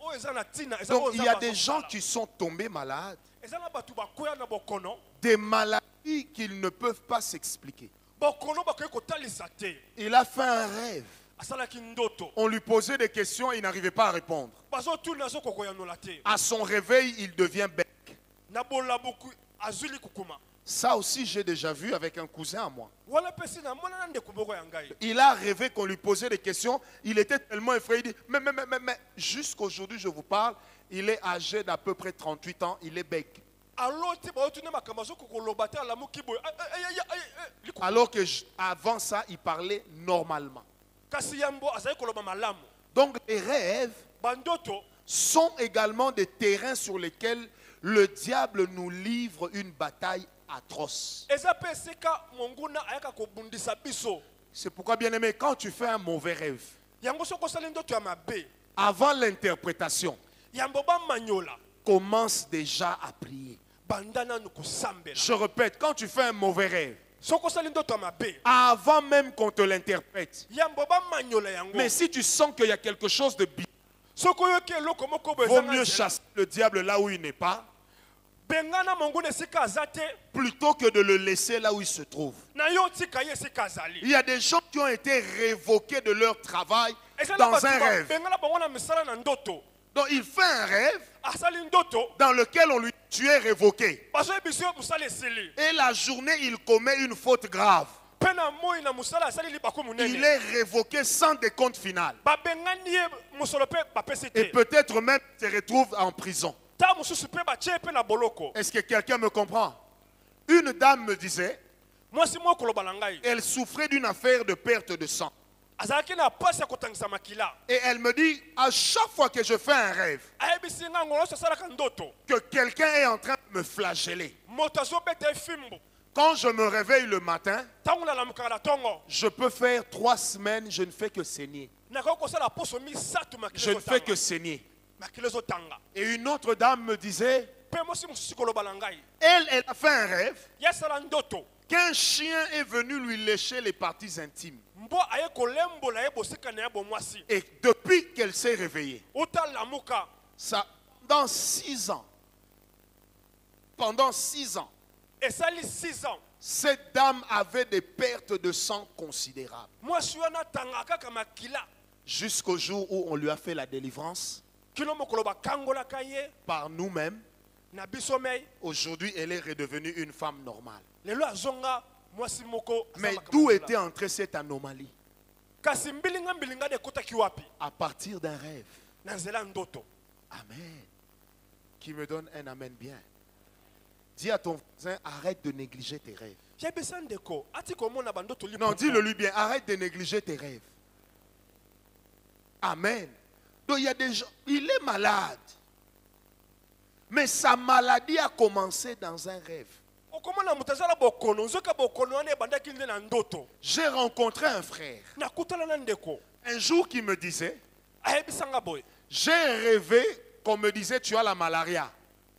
oyo eza na ntina eza Donc oyo il y a eza des gens bazosala. qui sont tombés malades, eza na bato bakwea na bokono des maladies qu'ils ne peuvent pas s'expliquer. bokono bakoki kotalisa te Il a fait un rêve. asalaki ndoto On lui posait des questions, il n'arrivait pas à répondre. bazotuna azokokoyanola te À son réveil, il devient bec. na bolabuku azwi likukuma Ça aussi, j'ai déjà vu avec un cousin à moi. wana mpe si namona na ndeko moko ya ngai Il a rêvé qu'on lui posait des questions. Il était tellement effrayé. Il dit, mais jusqu'aujourd'hui, je vous parle, il est âgé d'à peu près 38 ans. Il est bec. aloti baotuna makambo azokokoloba te alamuki boye likukuma Alors que avant ça, il parlait normalement. kasi yambo azali koloba malamu Donc les rêves bandoto sont également des terrains sur lesquels le diable nous livre une bataille atroce. eza mpe esika monguna ayaka kobundisa biso C'est pourquoi, bien aimé, quand tu fais un mauvais rêve, yango soki osali ndoto ya mabe avant l'interprétation, yambo bamanyola commence déjà à prier. banda nanu kosambela Je répète, quand tu fais un mauvais rêve, soki osali ndoto ya mabe avant même qu'on te l'interprète, yambo bamanyola yango mais si tu sens qu'il y a quelque chose de bien, soki oyoki eloko moko boye vaut eza na mieux nzela, chasser le diable là où il n'est pas, bengana monguna esika aza te plutôt que de le laisser là où il se trouve. na yo tika ye esika azali Il y a des gens qui ont été révoqués de leur travail eza na dans bato un rêve. bengana bango na misala na ndoto Donc il fait un rêve asali ndoto dans lequel on lui dit, tu es révoqué. bazoyebisa yo mosala esili Et la journée, il commet une faute grave. mpe na moi na mosala asali libaku Il monene est révoqué sans décompte final. babengani ye mosolo mpe bapesi Et te peut-être même se retrouve en prison. ta mosusu mpe batie mpe na boloko Est-ce que quelqu'un me comprend? Une dame me disait, mwasi moko koloba na ngai elle souffrait d'une affaire de perte de sang. azalaki na pasi ya kotangisa makila Et elle me dit, à chaque fois que je fais un rêve, ayebisi nga ngolo nyonso asalaka ndoto que quelqu'un est en train de me flageller. moto azobeta efimbu Quand je me réveille le matin, ntango nalamukaka na ntongo je peux faire 3 semaines, je ne fais que saigner. nakoki kosala poso misato Je ne fais que saigner. makila ezotanga Et une autre dame me disait, mpe mosi mosusu koloba na ngai elle a fait un rêve ye asala ndoto qu'un chien est venu lui lécher les parties intimes. mbo aye kolembola ye bosika na ye bomwasi Et depuis qu'elle s'est réveillée, uta lamuka ça, pendant 6 ans, esali 6 ans cette dame avait des pertes de sang considérables. mwasi wana atangaka kaka makila Jusqu'au jour où on lui a fait la délivrance kilo mokolo bakangolaka ye par nous-mêmes. na biso mei Aujourd'hui, elle est redevenue une femme normale. lelo azonga mwasi moko aza Mais makambo d'où ya était entrée cette anomalie? kasi mbilinga mbilingani ekotaki wapi À partir d'un rêve. na nzela ya ndoto Amen. Qui me donne un amen bien. Dis à ton voisin, arrête de négliger tes rêves. yebisa ndeko ati komona bandoto Non, dis-le lui bien, arrête de négliger tes rêves. Amen. Donc il y a des gens, il est malade. Mais sa maladie a commencé dans un rêve. okomona moto azala bokono nzoka bokono wana ebandaki nde na ndoto J'ai rencontré un frère nakutana na ndeko un jour qui me disait, ayebisanga boye j'ai rêvé qu'on me disait tu as la malaria.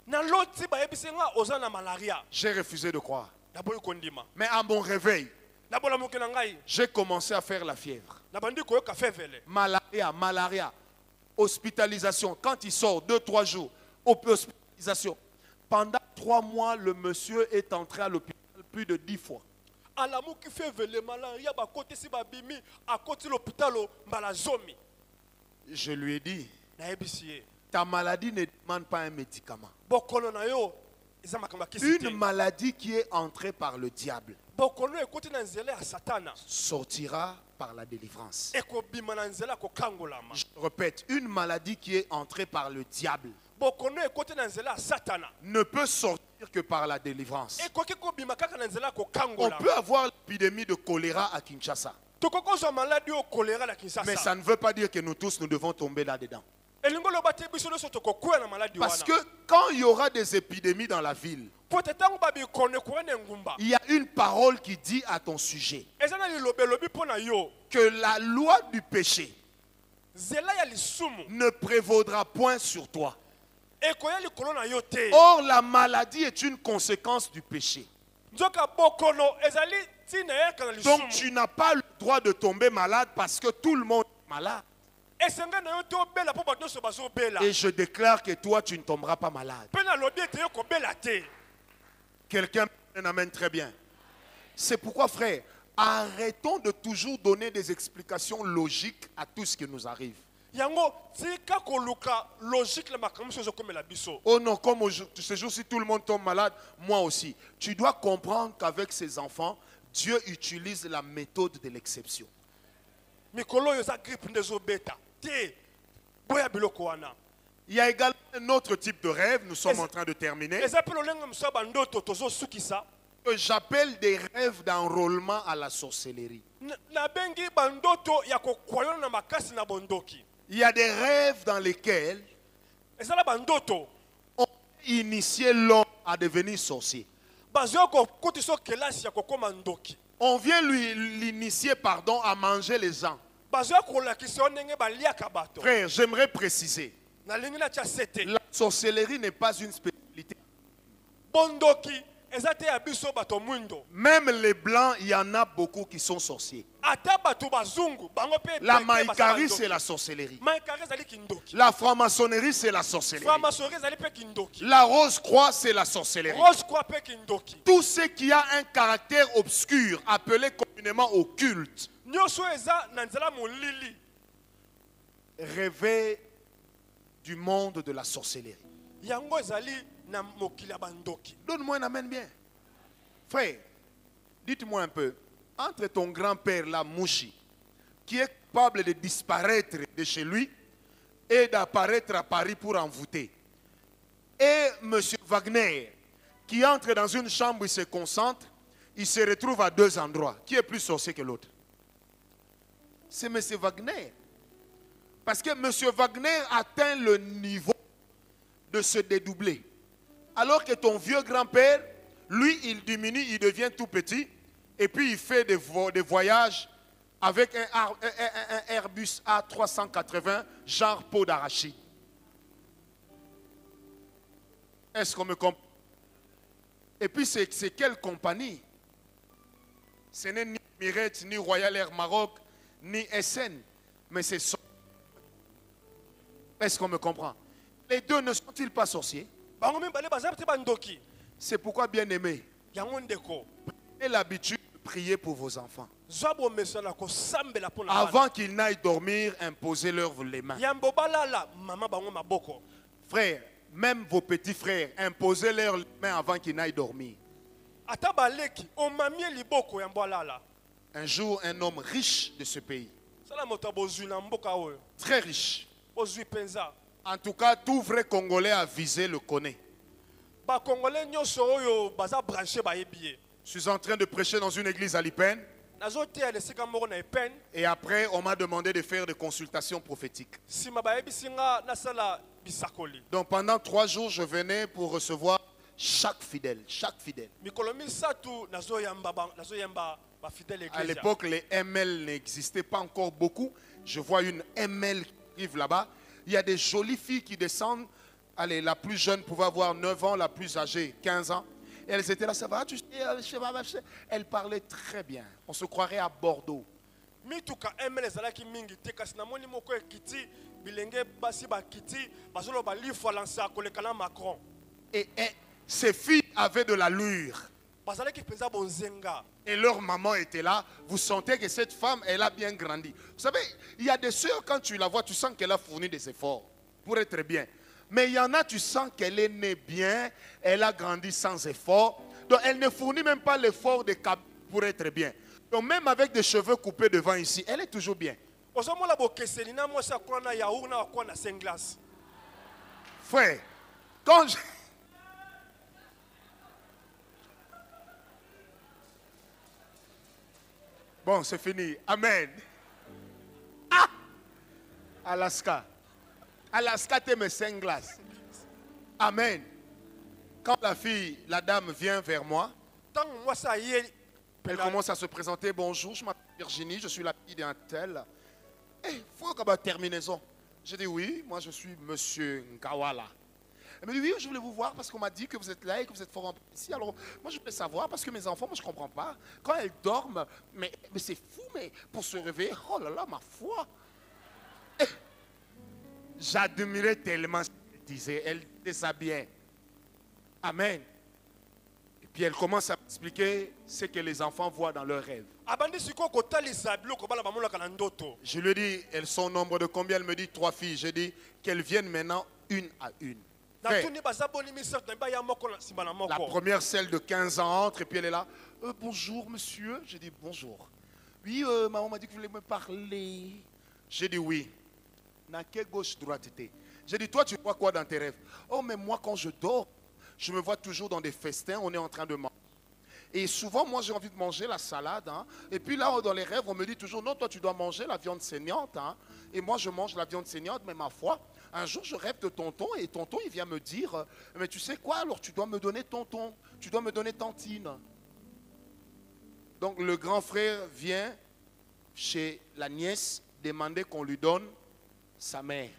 na loti bayebisi nga oza na malaria J'ai refusé de croire. naboyi kondima Mais à mon réveil, nabolamuki na ngai j'ai commencé à faire la fièvre. nabandi koyoka fevele Malaria, hospitalisation. Quand il sort 2-3 jours, hospitalisation. Pendant 3 mois, le monsieur est entré à l'hôpital plus de 10 fois. alamuki fevele malaria bakotisi babimi akoti lopitalo mbala zomi Je lui ai dit, nayebisi ye ta maladie ne demande pas un médicament. bokono na yo eza makambo ya kisi te Une maladie qui est entrée par le diable bokono ekoti na nzela ya satana sortira par la délivrance. ekobima na nzela ya kokangolama Je répète, une maladie qui est entrée par le diable bokono ekoti na nzela ya satana ne peut sortir que par la délivrance. ekoki kobima kaka na nzela ya On kokangolama peut avoir l'épidémie de choléra à Kinshasa, tokoki kozwa maladi oyo kolera na mais kinsasa ça ne veut pas dire que nous tous nous devons tomber là-dedans. elingi oloba te biso nyonso tokokwea na maladi Parce que wana quand il y aura des épidémies dans la ville, po te ntango babikono ekoya na engumba il y a une parole qui dit à ton sujet eza na liloba elobi mpo na yo que la loi du péché nzela ya lisumu ne prévaudra point sur toi. ekoya likolo na yo te. Or, la maladie est une conséquence du péché. Nzoka bokono ezali tina yaka na Donc, lisumu. tu n'as pas le droit de tomber malade parce que tout le monde est malade. Esenga na yo te obela po bato nyonso bazobela. Et je déclare que toi, tu ne tomberas pas malade. Mpe nalobi ete yo kobela te. Quelqu'un m'amène très bien. C'est pourquoi, frère, arrêtons de toujours donner des explications logiques à tout ce qui nous arrive. Yango tika koluka logique la makambo so komela biso. Oh non, comme ce jour-ci tout le monde tombe malade, moi aussi. Tu dois comprendre qu'avec ses enfants, Dieu utilise la méthode de l'exception. Mikolo yo za grippe ndezo beta. Te boya biloko wana. Il y a également un autre type de rêve, nous sommes en train de terminer, Eza pe lolenga msaba ndoto tozo sukisa. que j'appelle des rêves d'enrôlement à la sorcellerie. Na bengi bandoto ya kokwayona na makasi na bondoki. Il y a des rêves dans lesquels Ezala bandoto. on initiait l'homme à devenir sorcier. Bazo ko kotiso kelasi ya kokoma ndoki. On vient l'initier, pardon, à manger les gens. Bazo ko lakisa ndenge baliaka bato. Frère, j'aimerais préciser, Na lingi na tia sete. la sorcellerie n'est pas une spécialité. Bondoki ezate ya biso bato mwindo. Même les blancs, il y en a beaucoup qui sont sorciers. Ata bato bazungu bango pe La pe- maïkarie, basala c'est la sorcellerie. maïkarie ezali kindoki. La franc-maçonnerie, c'est la sorcellerie. Franc-maçonnerie ezali pe kindoki. La rose-croix, c'est la sorcellerie. Rose croix pe kindoki. Tout ce qui a un caractère obscur, appelé communément occulte, Nyonso eza na nzela molili. rêvait du monde de la sorcellerie. Yango ezali na mokili ya bandoki. Donne-moi un amen bien. Frère, dites-moi un peu, entre ton grand-père, la Mouchi, qui est capable de disparaître de chez lui et d'apparaître à Paris pour envoûter, et M. Wagner, qui entre dans une chambre, il se concentre, il se retrouve à deux endroits. Qui est plus sorcier que l'autre? C'est M. Wagner. Parce que M. Wagner atteint le niveau de se dédoubler. Alors que ton vieux grand-père, lui, il diminue, il devient tout petit, et puis il fait des voyages avec un Airbus A380, genre peau d'arachide. Est-ce qu'on me comprend? Et puis c'est quelle compagnie? Ce n'est ni Emirates, ni Royal Air Maroc, ni SN, mais c'est... Est-ce qu'on me comprend? Les deux ne sont-ils pas sorciers? Bango mibale baza pe bandoki. C'est pourquoi, bien aimé, Yango ndeko. prenez l'habitude de prier pour vos enfants. Zwa bomesana ko sambela pona. Avant qu'ils n'aillent dormir, imposez-leur les mains. Yambo balala mama bango maboko. Frères, même vos petits frères, imposez-leur les mains avant qu'ils n'aillent dormir. Ata baleki o mamie liboko yambo alala. Un jour, un homme riche de ce pays, Sala moto bozwi na mboka oyo. très riche, Bozwi penza. en tout cas, tout vrai Congolais à viser le connaît. Ba congolais nyonso oyo baza branché ba yebiye. Je suis en train de prêcher dans une église à Lipen, Nazo te ya lesika moko na epen. et après, on m'a demandé de faire des consultations prophétiques. Sima ba yebisinga na sala bisakoli. Donc pendant 3 jours, je venais pour recevoir chaque fidèle, chaque fidèle. Mikolo misatu nazo yamba ba fidèle À église. l'époque, les ML n'existaient pas encore beaucoup. Je vois une ML qui arrive là-bas. Il y a des jolies filles qui descendent. Allez, la plus jeune pouvait avoir 9 ans, la plus âgée 15 ans. Et elles étaient là, ça va, tu sais, elles parlaient très bien. On se croirait à Bordeaux. Mituka ML ezalaki mingi te kasi na moni moko ekiti bilenge basi bakiti bazolo ba lifa lancer koleka na Macron. Et ces filles avaient de l'allure. Bazalaki penza bonzenga. Et leur maman était là. Vous sentez que cette femme, elle a bien grandi. Vous savez, il y a des sœurs, quand tu la vois, tu sens qu'elle a fourni des efforts pour être bien. Mais il y en a, tu sens qu'elle est née bien, elle a grandi sans effort. Donc elle ne fournit même pas l'effort de pour être bien. Donc même avec des cheveux coupés devant ici, elle est toujours bien. Ozomola bokeseli na mwasi akona na yaourt na akona senglas. Frère, quand je... Bon, c'est fini. Amen. Ah! Alaska. Alaska, t'es mes 5 glaces. Amen. Quand la dame vient vers moi, Tant mwasi aye elle commence à se présenter. Bonjour, je m'appelle Virginie, je suis la fille d'un tel. Il faut qu'on ait terminaison. Je dis oui, moi je suis monsieur Nkawala. Elle me dit, oui, je voulais vous voir parce qu'on m'a dit que vous êtes là et que vous êtes fort en ici. Alors, moi, je voulais savoir parce que mes enfants, moi, je ne comprends pas. Quand elles dorment, mais c'est fou, mais pour se réveiller, oh là là, ma foi. J'admirais tellement ce qu'elle disait. Elle disait ça bien. Amen. Et puis elle commence à expliquer ce que les enfants voient dans leurs rêves. Je lui dis, elles sont au nombre de combien? Elle me dit 3 filles. Je dis qu'elles viennent maintenant une à une. Frère, la première, celle de 15 ans, entre et puis elle est là. Bonjour monsieur. Je dis bonjour. Oui, maman m'a dit que vous voulez me parler. J'ai dit oui. N'a que gauche, droite était. J'ai dit, toi tu vois quoi dans tes rêves? Oh, mais moi quand je dors, je me vois toujours dans des festins, on est en train de manger. Et souvent, moi, j'ai envie de manger la salade. Hein. Et puis là, dans les rêves, on me dit toujours, non, toi, tu dois manger la viande saignante. Hein. Et moi, je mange la viande saignante, mais ma foi, un jour, je rêve de tonton. Et tonton, il vient me dire, mais tu sais quoi, alors tu dois me donner tonton. Tu dois me donner tantine. Donc, le grand frère vient chez la nièce demander qu'on lui donne sa mère.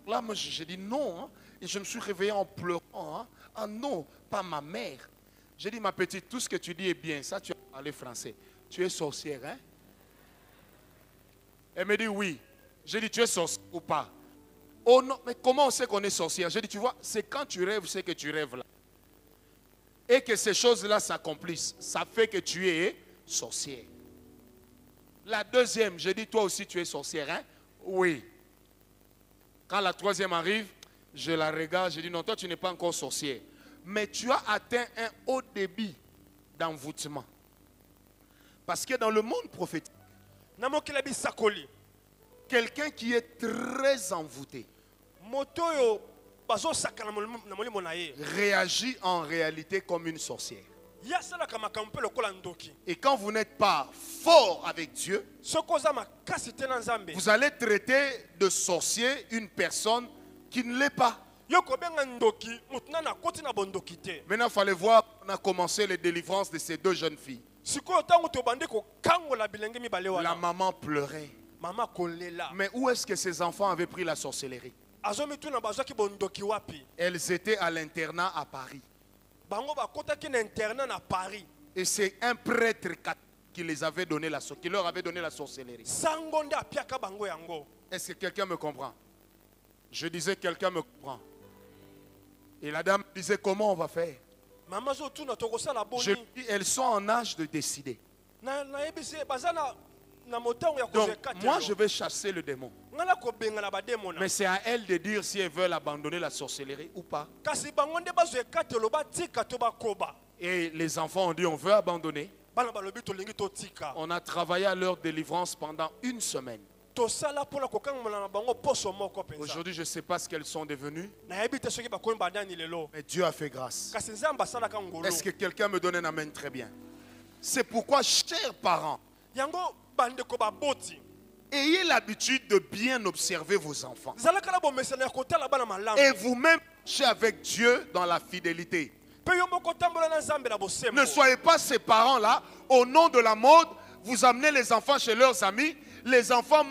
Là, moi, j'ai dit non. Hein. Et je me suis réveillé en pleurant. Hein. Ah non, pas ma mère. J'ai dit, ma petite, tout ce que tu dis est bien. Ça, tu as parlé français. Tu es sorcière, hein? Elle me dit oui. J'ai dit, tu es sorcière ou pas? Oh non, mais comment on sait qu'on est sorcière? J'ai dit, tu vois, c'est quand tu rêves, c'est que tu rêves là. Et que ces choses-là s'accomplissent. Ça fait que tu es sorcière. La deuxième, j'ai dit, toi aussi, tu es sorcière, hein? Oui. Quand la troisième arrive, je la regarde, je dis non, toi tu n'es pas encore sorcière. Mais tu as atteint un haut débit d'envoûtement. Parce que dans le monde prophétique, quelqu'un qui est très envoûté réagit en réalité comme une sorcière. Et quand vous n'êtes pas fort avec Dieu, vous allez traiter de sorcier une personne qui ne l'est pas. Maintenant, il fallait voir, on a commencé les délivrances de ces 2 jeunes filles. La maman pleurait. Mais où est-ce que ces enfants avaient pris la sorcellerie? Elles étaient à l'internat à Paris. Et c'est un prêtre qui les avait donné qui leur avait donné la sorcellerie. Est-ce que quelqu'un me comprend? Je disais, quelqu'un me comprend. Et la dame disait, comment on va faire? Je dis, elles sont en âge de décider. Donc, moi, je vais chasser le démon. Mais c'est à elles de dire si elles veulent abandonner la sorcellerie ou pas. Et les enfants ont dit, on veut abandonner. On a travaillé à leur délivrance pendant 1 semaine. Aujourd'hui, je ne sais pas ce qu'elles sont devenues. Mais Dieu a fait grâce. Est-ce que quelqu'un me donne un amen très bien? C'est pourquoi, chers parents, ayez l'habitude de bien observer vos enfants. Et vous-même, marchez avec Dieu dans la fidélité. Ne soyez pas ces parents-là, au nom de la mode, vous amenez les enfants chez leurs amis. Les enfants,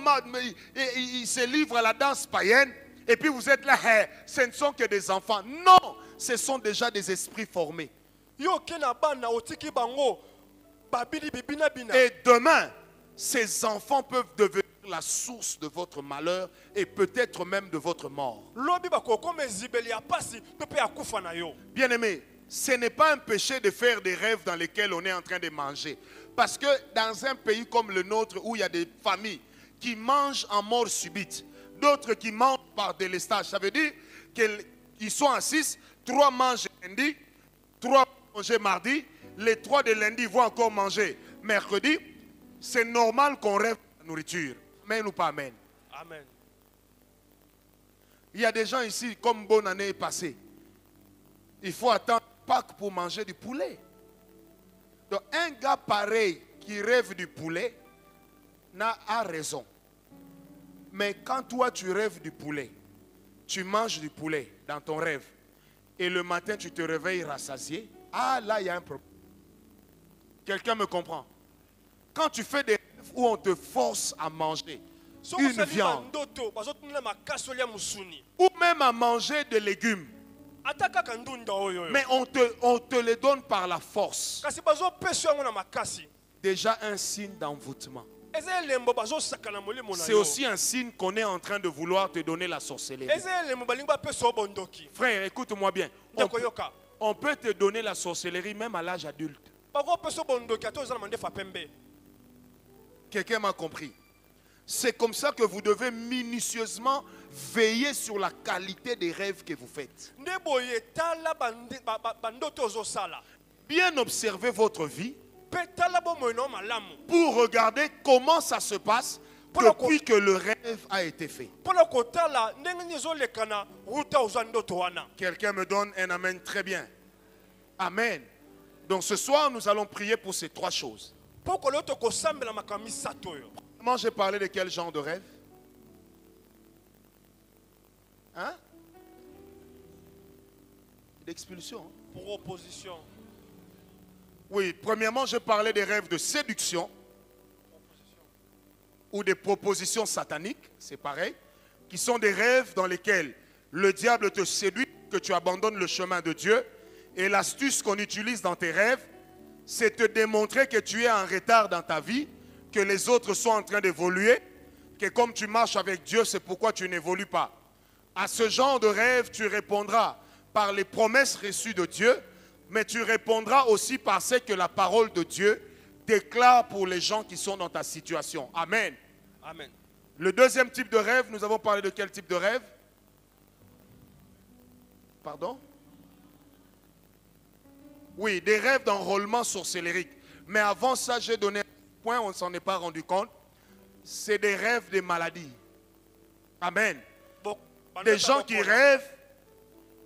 ils se livrent à la danse païenne. Et puis vous êtes là, hey, ce ne sont que des enfants. Non, ce sont déjà des esprits formés. Et demain, ces enfants peuvent devenir la source de votre malheur et peut-être même de votre mort. Bien-aimés, ce n'est pas un péché de faire des rêves dans lesquels on est en train de manger. Parce que dans un pays comme le nôtre, où il y a des familles qui mangent en mort subite, d'autres qui mangent par délestage, ça veut dire qu'ils sont à 6, 3 mangent lundi, 3 mangent mardi, les 3 de lundi vont encore manger mercredi. C'est normal qu'on rêve de la nourriture. Amen ou pas amen? Amen. Il y a des gens ici, comme bonne année est passée, il faut attendre Pâques pour manger du poulet. Donc un gars pareil qui rêve du poulet a raison. Mais quand toi tu rêves du poulet, tu manges du poulet dans ton rêve, et le matin tu te réveilles rassasié, ah là il y a un problème. Quelqu'un me comprend? Quand tu fais des rêves où on te force à manger, une viande, ndoto bazotuna makasi olia musuni ou même à manger des légumes, ata kaka ndunda oyo mais on te les donne par la force. kasi bazopesa yango na makasi Déjà un signe d'envoûtement. eza elembo bazosaka na molimo na C'est yo aussi un signe qu'on est en train de vouloir te donner la sorcellerie. eza elembo balingi bapesa yo bondoki Frère, écoute-moi bien. ndeko yoka On peut te donner la sorcellerie même à l'âge adulte. bakopesa yo bondoki ata oza na mandefa pembe Quelqu'un m'a compris. C'est comme ça que vous devez minutieusement veiller sur la qualité des rêves que vous faites. nde boye tala bandoto ozosala Bien observer votre vie mpe tala bomoi na yo malamu pour regarder comment ça se passe depuis que le rêve a été fait. mpona kotala ndenge nini ezolekana ruta ozwa ndoto wana Quelqu'un me donne un amen très bien. Amen. Donc ce soir, nous allons prier pour ces trois choses. mpo koleo tokosambela makambo misato oyo Moi, j'ai parlé de quel genre de rêve? Hein? D'expulsion. proposition Oui, premièrement, je parlais des rêves de séduction ou des propositions sataniques, c'est pareil, qui sont des rêves dans lesquels le diable te séduit, que tu abandonnes le chemin de Dieu. Et l'astuce qu'on utilise dans tes rêves, c'est te démontrer que tu es en retard dans ta vie, que les autres sont en train d'évoluer, que comme tu marches avec Dieu, c'est pourquoi tu n'évolues pas. À ce genre de rêve, tu répondras par les promesses reçues de Dieu, mais tu répondras aussi par ce que la parole de Dieu déclare pour les gens qui sont dans ta situation. Amen. amen Le deuxième type de rêve, nous avons parlé de quel type de rêve? Pardon? Oui, des rêves d'enrôlement sorcellérique. Mais avant ça, j'ai donné un point, on ne s'en est pas rendu compte. C'est des rêves de maladies. Amen. Des gens qui rêvent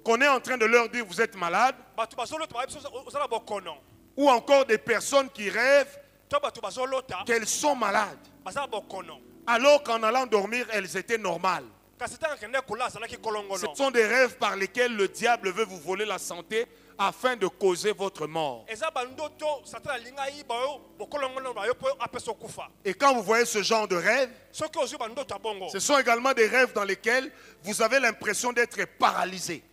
qu'on est en train de leur dire vous êtes malade. bato bazolota bayebi so ozala bokono Ou encore des personnes qui rêvent to bato bazolota qu'elles sont malades. bazala bokono Alors qu'en allant dormir, elles étaient normales. kasi ntango akende kola azalaki Ce kolongono sont des rêves par lesquels le diable veut vous voler la santé afin de causer votre mort. eza bandoto satana alingi ayiba yo bokolongono na yo mpo apesa okufa Et quand vous voyez ce genre de rêve, soki ozwi bandoto ya bongo ce sont également des rêves dans lesquels vous avez l'impression d'être paralysé.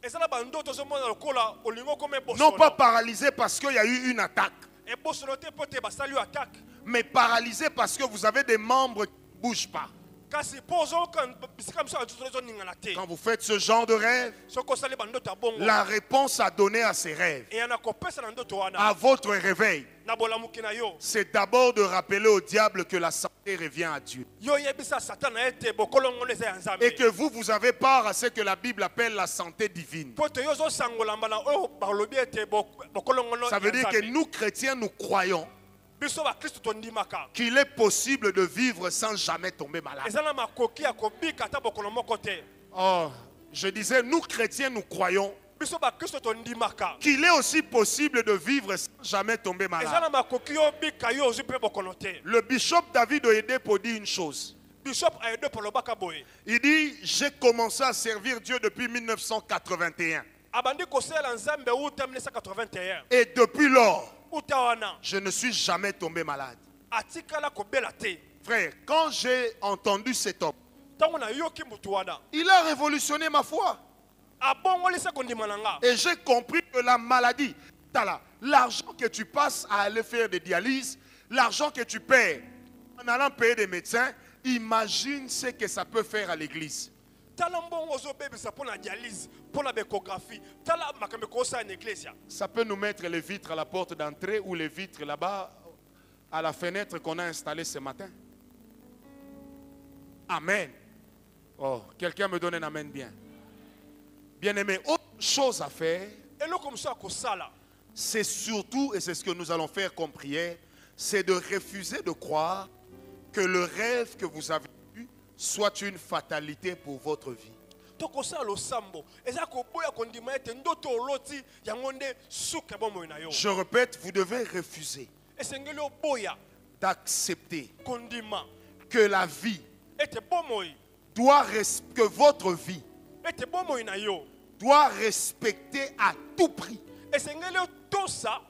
eza na bandoto ozomona lokola olingi okoma Non pas ebosono paralysé parce qu'il y a eu une attaque, ebosono te mpo te basali yo atake mais paralysé parce que vous avez des membres qui ne bougent pas. kasi mpo ozoyoka bisika miso ezoningana te Quand vous faites ce genre de rêve, soki osali bandoto ya bongo la réponse à donner à ces rêves, eya na kopesa na ndoto wana à votre réveil, na bolamuki na yo c'est d'abord de rappeler au diable que la santé revient à Dieu. yo oyebisa satana ete bokolongono eza ya nzambe Et que vous avez part à ce que la Bible appelle la santé divine. mpo te yo ozosangolamba na oyo balobi ete bokolongono Ça veut dire que nous, chrétiens, nous croyons biso bakristo tondimaka qu'il est possible de vivre sans jamais tomber malade. eza na makoki ya kobika ata bokolo moko te Oh, je disais, nous, chrétiens, nous croyons biso bakristo tondimaka qu'il est aussi possible de vivre sans jamais tomber eza malade. na makoki yo obika yo ozwi mpe bokolo te Le bishop David Oyedepo dit une chose. bishop ayedepo alobaka boye Il dit, j'ai commencé à servir Dieu depuis 1981. abandi kosalela nzambe uta 1981 Et depuis lors, uta wana je ne suis jamais tombé malade. atikala kobela te Frère, quand j'ai entendu cet homme, ntango nayoki mutu wana il a révolutionné ma foi. abongolisa kondima na nga Et j'ai compris que la maladie, l'argent que tu passes à aller faire des dialyses, l'argent que tu perds en allant payer des médecins, imagine ce que ça peut faire à l'église. tala mbongo ozobebisa mpo na dialyse mpo na bekographie tala makambo ekosala na eglesia Ça peut nous mettre les vitres à la porte d'entrée ou les vitres là-bas à la fenêtre qu'on a installée ce matin. Amen. Oh, quelqu'un me donne un amen bien. Bien-aimé, autre chose à faire, eloko mosusu ya kosala c'est surtout, et c'est ce que nous allons faire comme prière, c'est de refuser de croire que le rêve que vous avez eu soit une fatalité pour votre vie. tokosala losambo eza koboya kondima ete ndoto oloti yango nde suka bomoi na yo Je répète, vous devez refuser esengeli oboya d'accepter kondima que la vie ete bomoi que votre vie ete bomoi na yo doit respecter à tout prix esengeli otosa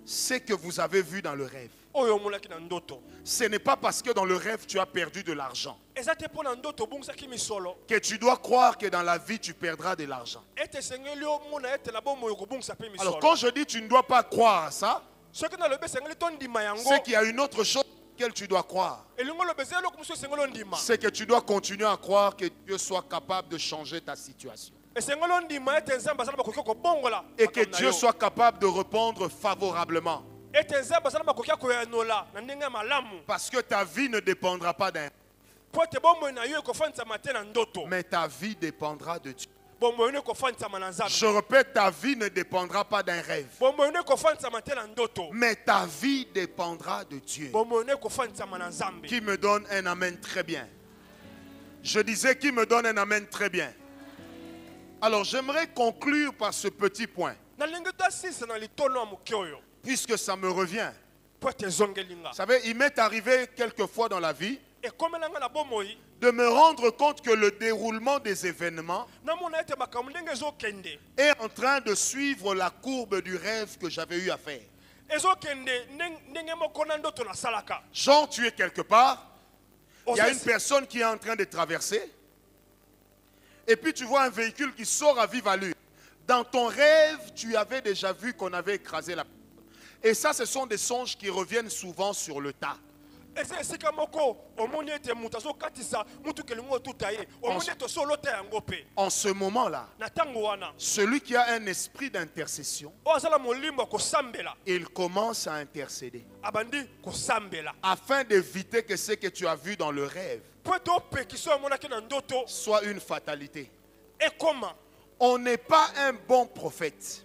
ce que vous avez vu dans le rêve. oyo omonaki na ndoto Ce n'est pas parce que dans le rêve tu as perdu de l'argent eza te mpo na ndoto obungisaki misolo que tu dois croire que dans la vie tu perdras de l'argent. ete esengeli omona ete na bomoi okobungisa mpe Alors misolo quand je dis tu ne dois pas croire à ça, soki nalobi esengeli tondima yango c'est qu'il y a une autre chose à laquelle tu dois croire. elingi olobi eza eloko mosusu esengeli ondima C'est que tu dois continuer à croire que Dieu soit capable de changer ta situation. esengeli ondima ete nzambe aza na bakoki kobongola Et que makambo na Dieu yo. soit capable de répondre favorablement. ete nzambe aza na bakoki ya koyanola na ndenge ya malamu Parce que ta vie ne dépendra pas d'un, po ete bomoi na yo ekofandisama te na ndoto mais ta vie dépendra de Dieu. bomoi no ekofandisama na nzambe Je répète, ta vie ne dépendra pas d'un rêve, bomoi no ekofandisama te na ndoto mais ta vie dépendra de Dieu. bomoi no ekofandisama na nzambe Qui me donne un amen très bien. Je disais qui me donne un amen très bien. Alors j'aimerais conclure par ce petit point, nalingi toasisa na litono ya moke oyo puisque ça me revient. po ete ezongelinga Vous savez, il m'est arrivé quelquefois dans la vie ekomelanga na bomoi de me rendre compte que le déroulement des événements namona ete makambo ndenge ezokende est en train de suivre la courbe du rêve que j'avais eu à faire. ezokende ndenge moko na ndoto nasalaka Genre, tu es quelque part, il y a une Oza- personne qui est en train de traverser, et puis tu vois un véhicule qui sort à vive allure. Dans ton rêve, tu avais déjà vu qu'on avait écrasé la personne. Et ça, ce sont des songes qui reviennent souvent sur le tas. eza esika moko omoni ete moto azokatisa mutuka elingi otuta ye omoni ete osolota yango mpe En ce moment-là, na ntango wana celui qui a un esprit d'intercession, oyo azala molimo ya kosambela il commence à intercéder abandi kosambela afin d'éviter que ce que tu as vu dans le rêve po ete opekisa oyo omonaki na ndoto soit une fatalité. ekoma On n'est pas un bon prophète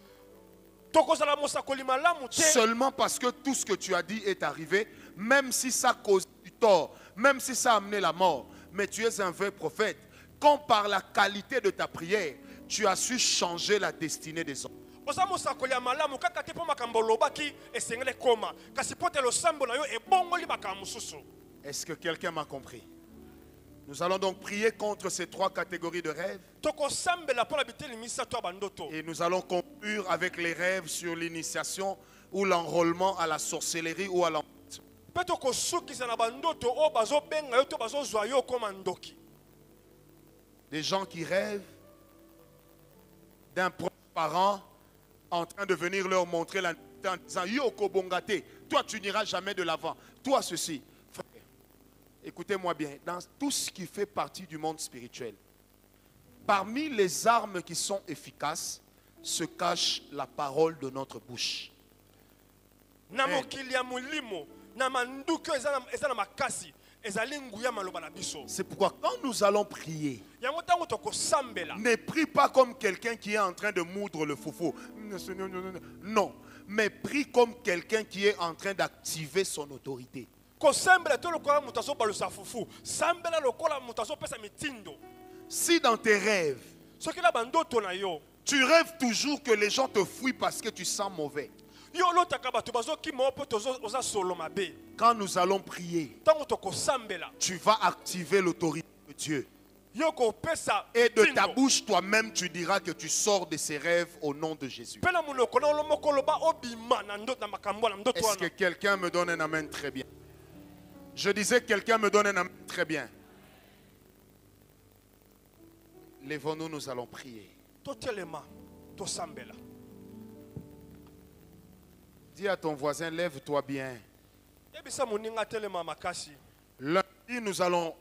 tokozala mosakoli malamu te seulement parce que tout ce que tu as dit est arrivé, même si ça cause du tort, même si ça a amené la mort. Mais tu es un vrai prophète. Quand par la qualité de ta prière, tu as su changer la destinée des hommes. oza mosakoli ya malamu kaka te mpo makambo olobaki esengeli ekoma kasi po ete losambo na yo ebongoli makambo mosusu Est-ce que quelqu'un m'a compris? Nous allons donc prier contre ces trois catégories de rêves tokosambela mpo na biteli misato ya bandoto et nous allons conclure avec les rêves sur l'initiation ou l'enrôlement à la sorcellerie ou à l'envoûtement. mpe tokosukisa na bandoto oyo bazobenga yo to bazozwa yo okoma ndoki Des gens qui rêvent d'un proche parent en train de venir leur montrer la en disant Yoko Bongate, toi tu n'iras jamais de l'avant, toi ceci. Frère, écoutez-moi bien, dans tout ce qui fait partie du monde spirituel, parmi les armes qui sont efficaces se cache la parole de notre bouche. na mokili ya molimo na manduki oyo eza na makasi ezali nguya maloba na biso C'est pourquoi quand nous allons prier, yango ntango tokosambela ne prie pas comme quelqu'un qui est en train de moudre le foufou. Non, mais prie comme quelqu'un qui est en train d'activer son autorité. kosambela to lokola moto azobalusa fufu sambela lokola moto azopesa mitindo Si dans tes rêves, soki na bandoto na yo tu rêves toujours que les gens te fuient parce que tu sens mauvais, yo olotaka bato bazokima yo mpo oza solo mabe quand nous allons prier, ntango tokosambela tu vas activer l'autorité de Dieu. yo kopesa Et de ta mitindo bouche, toi-même, tu diras que tu sors de ces rêves au nom de Jésus. mpe na monoko na olo moko oloba obima na makambo na ndoto Est-ce que wana quelqu'un me donne un amen très bien? Je disais, quelqu'un me donne un amen très bien. Lèvons-nous, nous allons prier. totelema tosambela Dis à ton voisin, lève-toi bien. yebisa moninga telema makasi Lundi, nous allons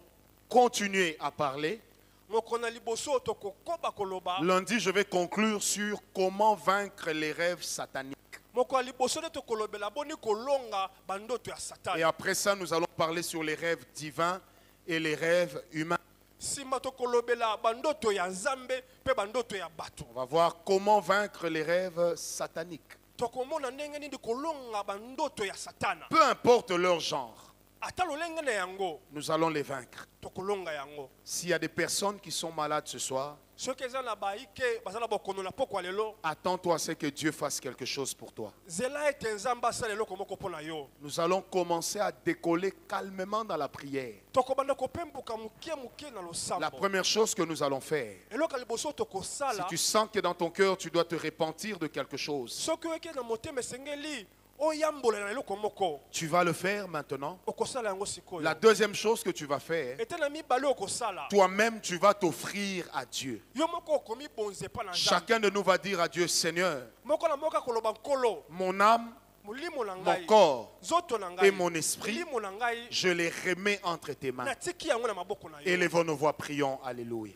continuer à parler. moko na liboso tokokoba koloba Lundi, je vais conclure sur comment vaincre les rêves sataniques. moko ya liboso nde tokolobela boni kolonga bandoto ya Et satani après ça, nous allons parler sur les rêves divins et les rêves humains. nsima tokolobela bandoto ya nzambe mpe bandoto ya bato On va voir comment vaincre les rêves sataniques. tokomona ndenge nini kolonga bandoto ya satana Peu importe leur genre, ata lolenge na yango nous allons les vaincre. tokolonga yango S'il y a des personnes qui sont malades ce soir, soki eza na bayike baza na bokono na pokwa lelo attends-toi à ce que Dieu fasse quelque chose pour toi. zela ete nzambe asala eloko moko mpo na yo Nous allons commencer à décoller calmement dans la prière. tokobanda kopembuka moke moke na La losambo première chose que nous allons faire, eloko ya liboso si tokosala tu sens que dans ton cœur tu dois te repentir de quelque chose, soki oyeki na motema esengeli oyambola na eloko moko Tu vas le faire maintenant. okosala yango sikoyo. La deuxième chose que tu vas faire, Etala mibale okosala. toi-même, tu vas t'offrir à Dieu. Yo moko okomi bonze pa na Nzambe. Chacun de nous va dire à Dieu, Seigneur, Moko na moko koloba nkolo. mon âme, Molimo na mon ngai. corps Zoto na ngai. et mon esprit, Molimo na ngai. je les remets entre tes mains. Natiki yango na maboko na yo. Élevons nos voix, prions. Alléluia.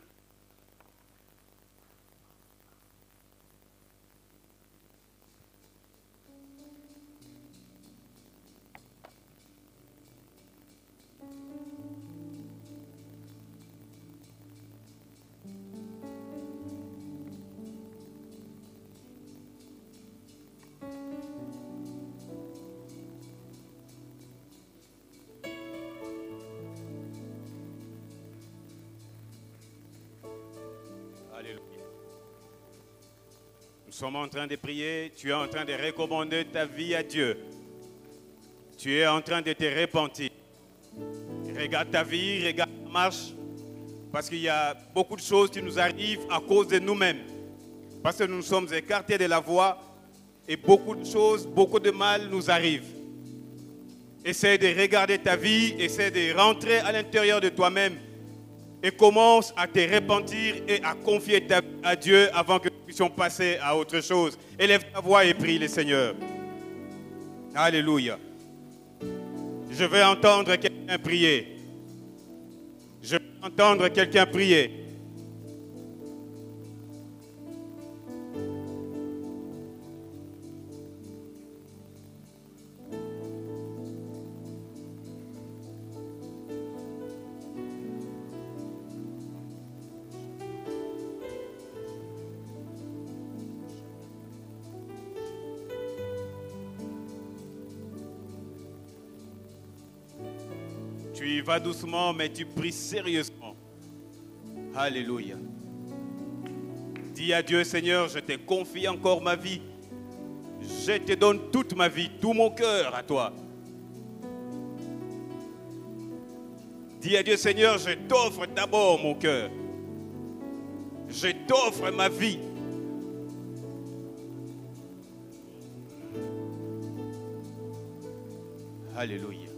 Alléluia. Nous sommes en train de prier, tu es en train de recommander ta vie à Dieu. Tu es en train de te repentir. Regarde ta vie, regarde ta marche, parce qu'il y a beaucoup de choses qui nous arrivent à cause de nous-mêmes. Parce que nous nous sommes écartés de la voie et beaucoup de choses, beaucoup de mal nous arrivent. Essaie de regarder ta vie, essaie de rentrer à l'intérieur de toi-même et commence à te repentir et à confier ta vie à Dieu avant que nous puissions passer à autre chose. Élève ta voix et prie le Seigneur. Alléluia. Je veux entendre quelqu'un prier. Je veux entendre quelqu'un prier. Tu y vas doucement, mais tu pries sérieusement. Alléluia. Dis à Dieu, Seigneur, je te confie encore ma vie. Je te donne toute ma vie, tout mon cœur à toi. Dis à Dieu, Seigneur, je t'offre d'abord mon cœur. Je t'offre ma vie. Alléluia.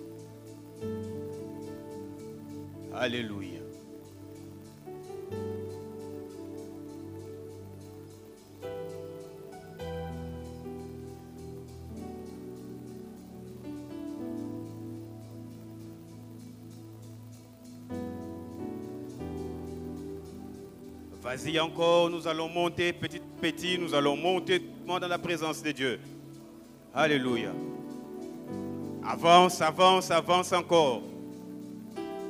Alléluia. Vas-y encore, nous allons monter petit à petit, nous allons monter dans la présence de Dieu. Alléluia. Avance, avance, avance encore.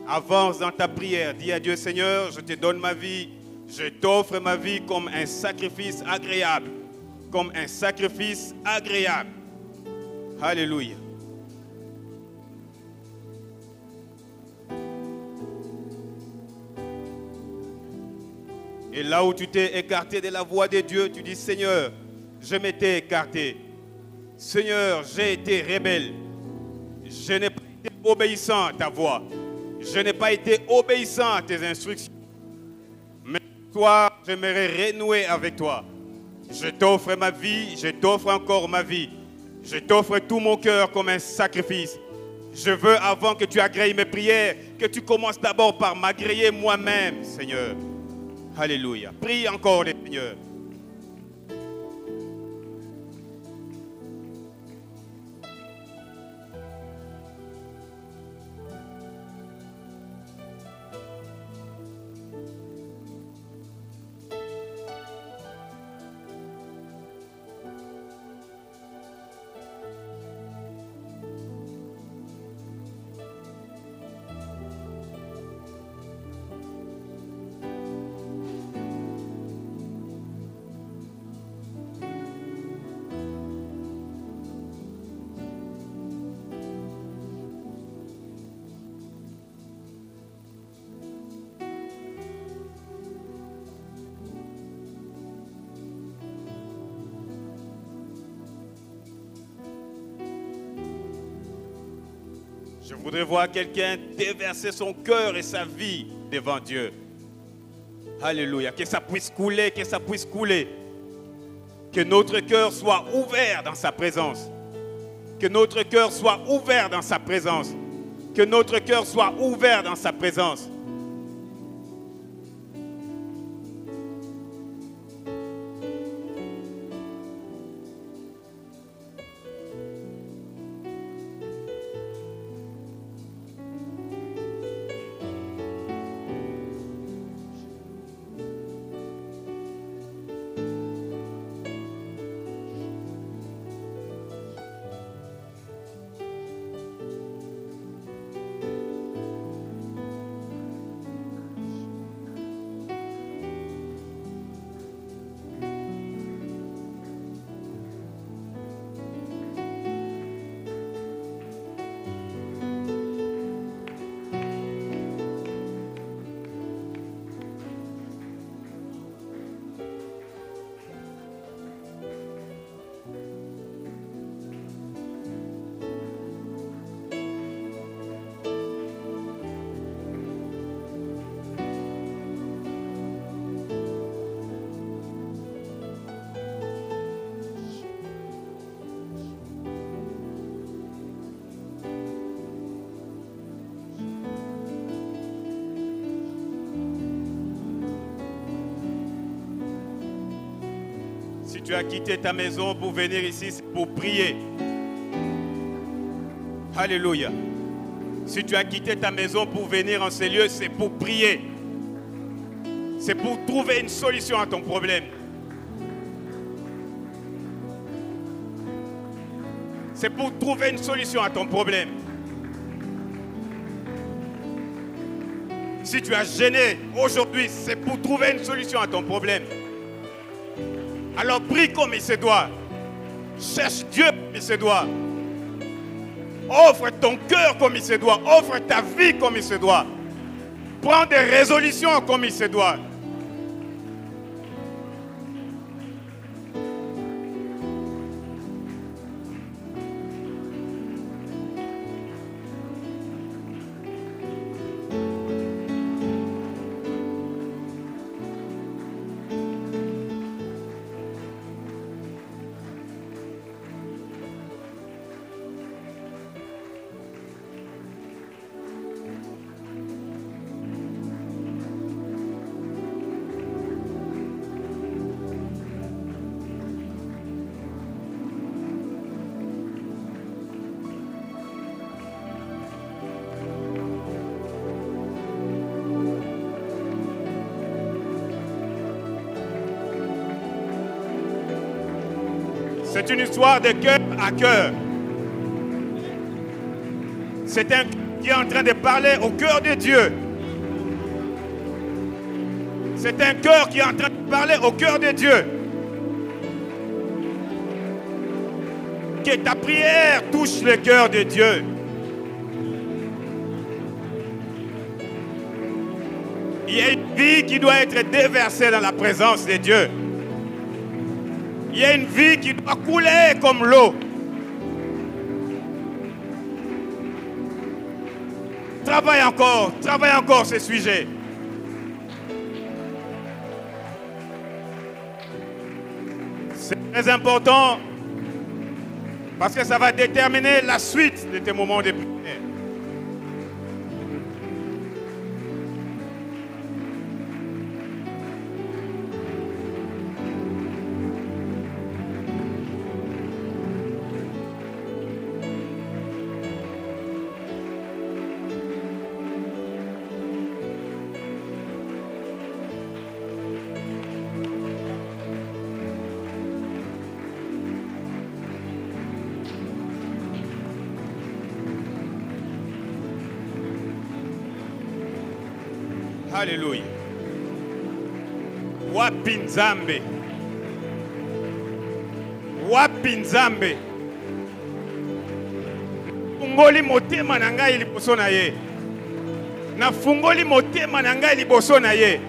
Avance dans ta prière. Dis à Dieu, Seigneur, je te donne ma vie. Je t'offre ma vie comme un sacrifice agréable. Comme un sacrifice agréable. Alléluia. Et là où tu t'es écarté de la voie de Dieu, tu dis, Seigneur, je m'étais écarté. Seigneur, j'ai été rebelle. Je n'ai pas été obéissant à ta voix. Je n'ai pas été obéissant à tes instructions. Mais toi, j'aimerais renouer avec toi. Je t'offre ma vie, je t'offre encore ma vie. Je t'offre tout mon cœur comme un sacrifice. Je veux, avant que tu agrées mes prières, que tu commences d'abord par m'agréer moi-même, Seigneur. Alléluia. Prie encore, le Seigneur. Je voudrais voir quelqu'un déverser son cœur et sa vie devant Dieu. Alléluia. Que ça puisse couler, que ça puisse couler. Que notre cœur soit ouvert dans sa présence. Que notre cœur soit ouvert dans sa présence. Que notre cœur soit ouvert dans sa présence. Si tu as quitté ta maison pour venir ici, c'est pour prier. Alléluia. Si tu as quitté ta maison pour venir en ces lieux, c'est pour prier. C'est pour trouver une solution à ton problème. C'est pour trouver une solution à ton problème. Si tu as gêné aujourd'hui, c'est pour trouver une solution à ton problème. Alors prie comme il se doit. Cherche Dieu comme il se doit. Offre ton cœur comme il se doit. Offre ta vie comme il se doit. Prends des résolutions comme il se doit. C'est une histoire de cœur à cœur. C'est un cœur qui est en train de parler au cœur de Dieu. C'est un cœur qui est en train de parler au cœur de Dieu. Que ta prière touche le cœur de Dieu. Il y a une vie qui doit être déversée dans la présence de Dieu. Il y a une vie qui doit couler comme l'eau. Travaille encore ce sujet. C'est très important parce que ça va déterminer la suite de tes moments de prière. Alléluia. Wapi Nzambe. Wapi Nzambe. Fungoli motema na ngai liboso na ye. Na fungoli motema na ngai liboso na ye.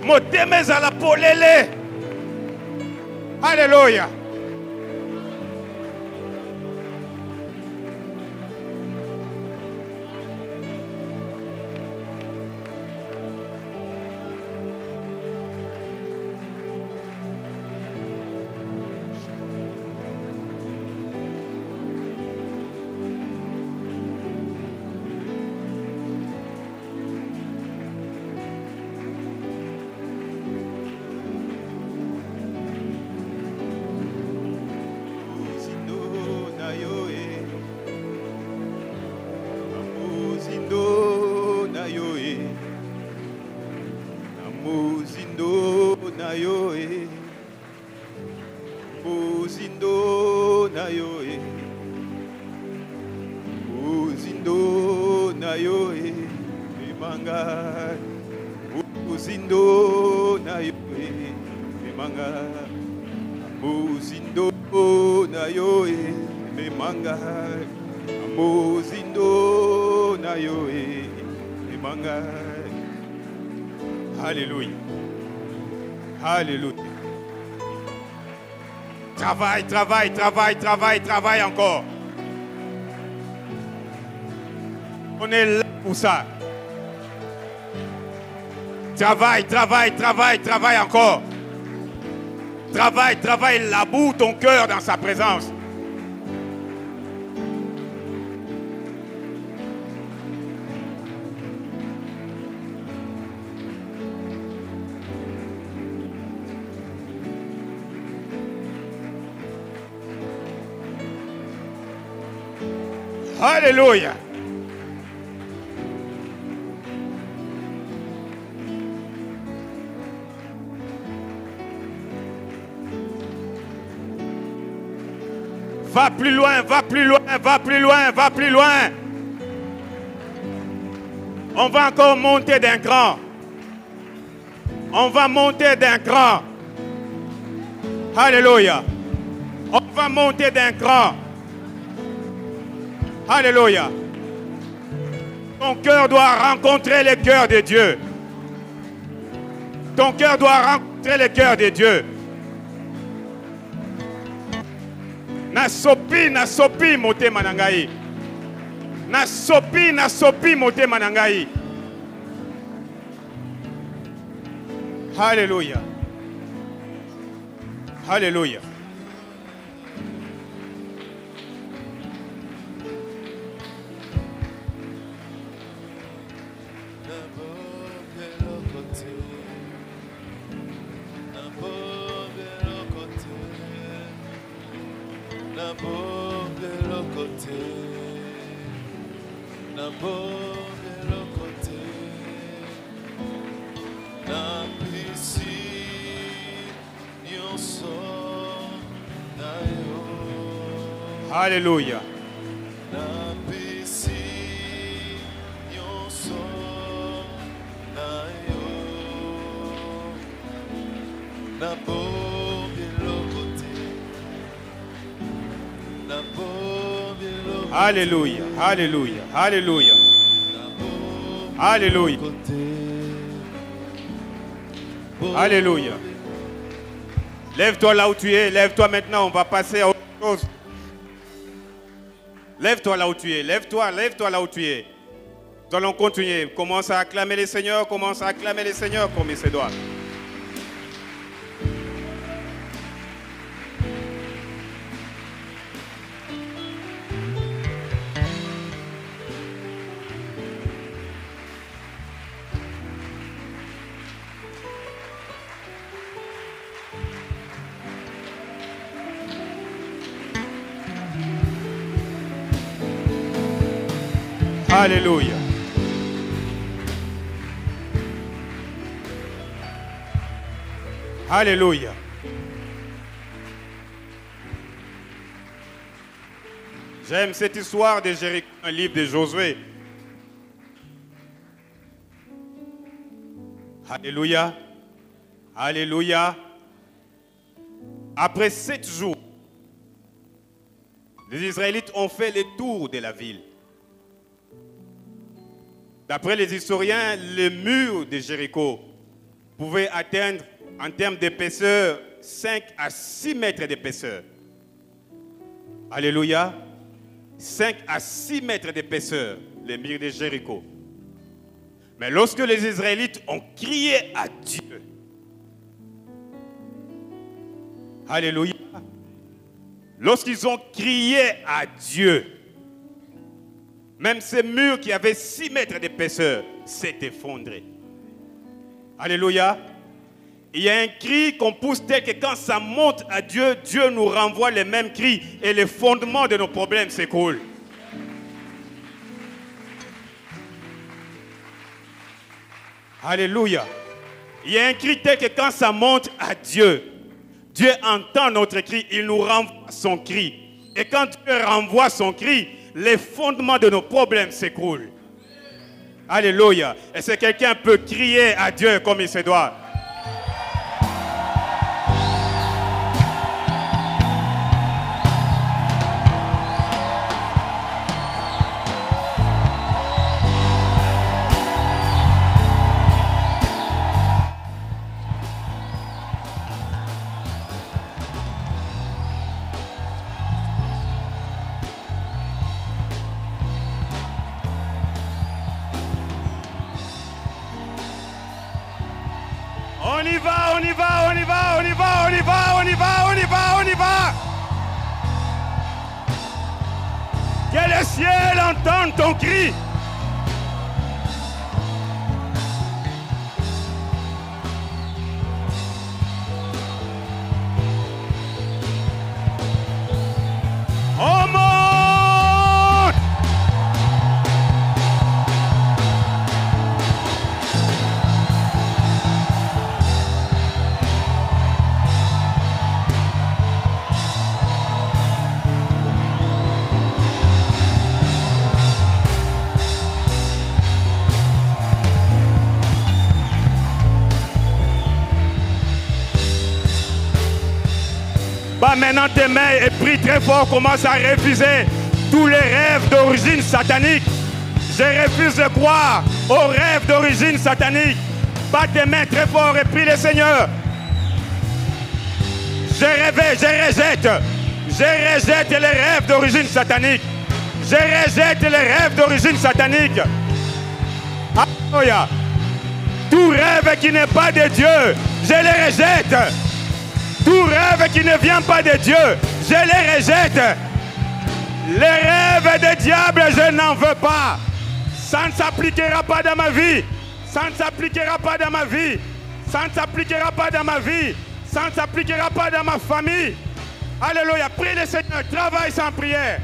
Motema ezala polele. Alléluia. Buzindo na yo e. Buzindo na yo e. Buzindo na yo e. Manga. Buzindo na yo e. Manga. Buzindo na yo e. Manga. Buzindo na yo e. Manga. Alléluia. Alléluia. Travaille, travaille, travaille, travaille, travaille encore. On est là pour ça. Travaille, travaille, travaille, travaille encore. Travaille, travaille, laboure ton cœur dans sa présence. Alléluia. Va plus loin, va plus loin, va plus loin, va plus loin. On va encore monter d'un cran. On va monter d'un cran. Alléluia. On va monter d'un cran. Alléluia. Ton cœur doit rencontrer le cœur de Dieu. Ton cœur doit rencontrer le cœur de Dieu. Nasopi motema na ngai. Nasopi motema na ngai. Alléluia. Alléluia. Alléluia. Alléluia, alléluia, alléluia. Alléluia. Alléluia. Lève-toi là où tu es, lève-toi maintenant, on va passer à autre chose. Lève-toi là où tu es, lève-toi là où tu es. Nous allons continuer. Commence à acclamer les seigneurs, commence à acclamer les seigneurs comme il se doit. Alléluia. Alléluia. J'aime cette histoire de Jéricho, un livre de Josué. Alléluia. Alléluia. Après 7 jours, les Israélites ont fait le tour de la ville. D'après les historiens, le mur de Jéricho pouvait atteindre, en termes d'épaisseur, 5 à 6 mètres d'épaisseur. Alléluia. 5 à 6 mètres d'épaisseur, le mur de Jéricho. Mais lorsque les Israélites ont crié à Dieu, alléluia, lorsqu'ils ont crié à Dieu, même ce mur qui avait 6 mètres d'épaisseur s'est effondré. Alléluia. Il y a un cri qu'on pousse tel que quand ça monte à Dieu, Dieu nous renvoie le même cri et le fondement de nos problèmes s'écroule. Alléluia. Il y a un critère que quand ça monte à Dieu, Dieu entend notre cri, il nous renvoie son cri. Et quand Dieu renvoie son cri, les fondements de nos problèmes s'écroulent. Alléluia. Est-ce que quelqu'un peut crier à Dieu comme il se doit? On y va, on y va, on y va, on y va, on y va, on y va, on y va, on y va. Que le ciel entende ton cri. On monte. Bah maintenant tes mains et prie très fort, commence à refuser tous les rêves d'origine satanique. Je refuse de croire aux rêves d'origine satanique. Bats tes mains très fort et prie le Seigneur. Je rejette les rêves d'origine satanique. Je rejette les rêves d'origine satanique. Alléluia. Tout rêve qui n'est pas de Dieu, je les rejette. Tout rêve qui ne vient pas de Dieu, je les rejette. Les rêves des diables, je n'en veux pas. Ça ne s'appliquera pas dans ma vie. Ça ne s'appliquera pas dans ma vie. Ça ne s'appliquera pas dans ma vie. Ça ne s'appliquera pas dans ma famille. Alléluia. Prie le Seigneur. Travaille sans prière.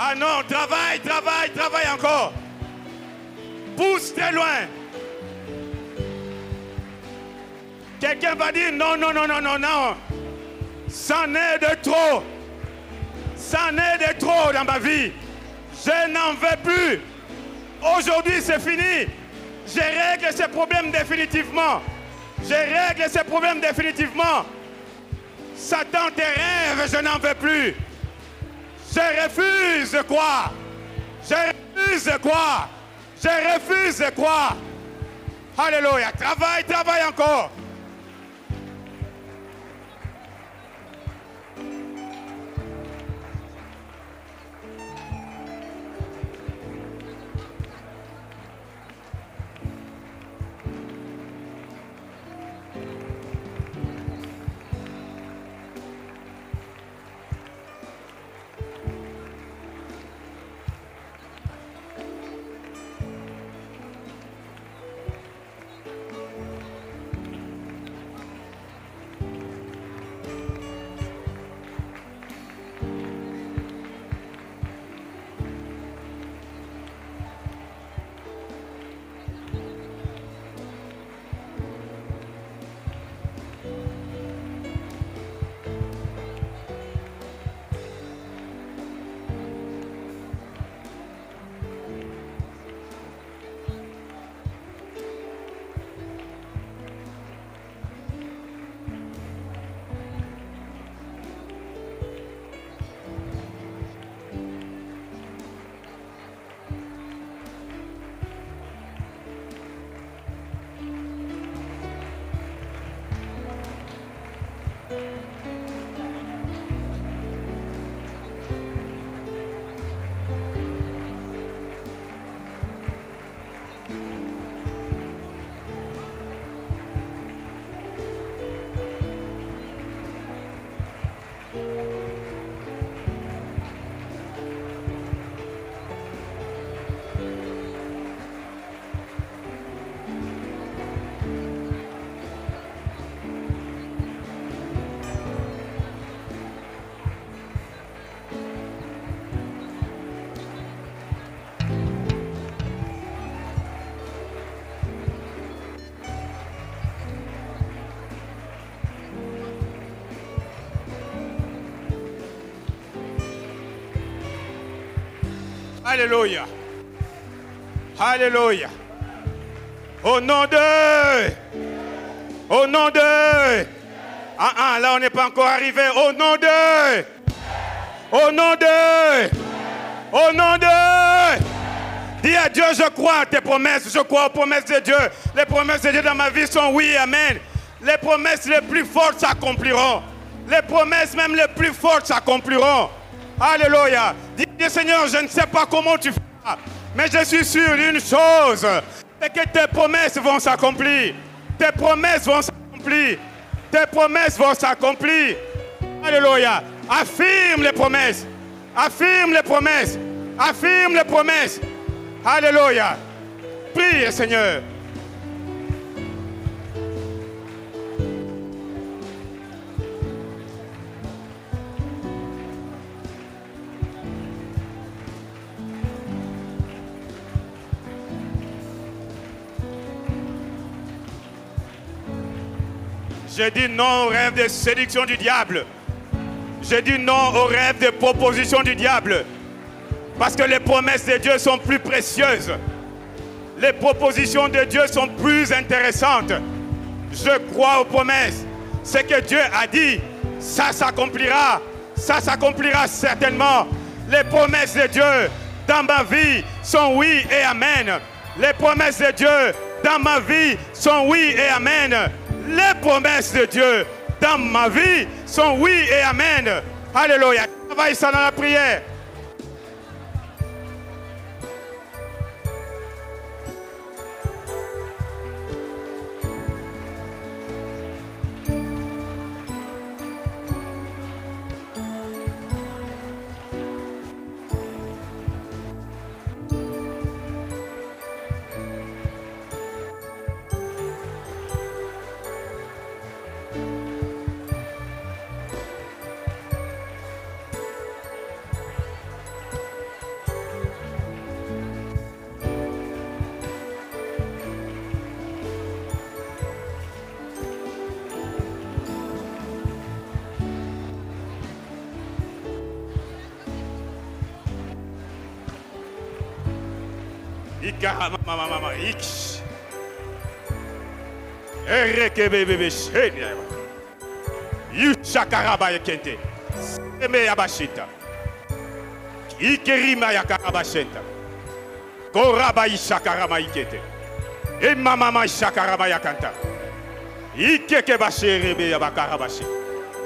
Ah non, travaille encore. Pousse très loin. Quelqu'un va dire non. C'en est de trop. c'en est de trop dans ma vie. Je n'en veux plus. Aujourd'hui, c'est fini. Je règle ces problèmes définitivement. Je règle ces problèmes définitivement. Satan, tes rêves, je n'en veux plus. Je refuse de croire. Je refuse de croire. Je refuse de croire. Alléluia. Travaille, travaille encore. Alléluia. Alléluia. Au nom de... Au nom de... là on n'est pas encore arrivé. Au nom de... Au nom de... Au nom de... Dis à Dieu, je crois à tes promesses. Je crois aux promesses de Dieu. Les promesses de Dieu dans ma vie sont oui, amen. Les promesses les plus fortes s'accompliront. Les promesses même les plus fortes s'accompliront. Alléluia. Dis Seigneur, je ne sais pas comment tu feras, mais je suis sûr d'une chose, c'est que tes promesses vont s'accomplir. Tes promesses vont s'accomplir. Tes promesses vont s'accomplir. Alléluia. Affirme les promesses. Affirme les promesses. Affirme les promesses. Alléluia. Prie, Seigneur. J'ai dit non au rêve de séduction du diable. J'ai dit non au rêve de proposition du diable. Parce que les promesses de Dieu sont plus précieuses. Les propositions de Dieu sont plus intéressantes. Je crois aux promesses. Ce que Dieu a dit, ça s'accomplira. Ça s'accomplira certainement. Les promesses de Dieu dans ma vie sont oui et amen. Les promesses de Dieu dans ma vie sont oui et amen. Les promesses de Dieu dans ma vie sont oui et amen. Alléluia. Travaille ça dans la prière. Ikarama mama mama X. Ereke bebe shenya. Yushakaraba yekente. Seme yabashita. Ikerima yakarabashenta. Koraba ishakarama ikete. E mama ishakarama yakanta. Ikeke basherebe yabakarabashi.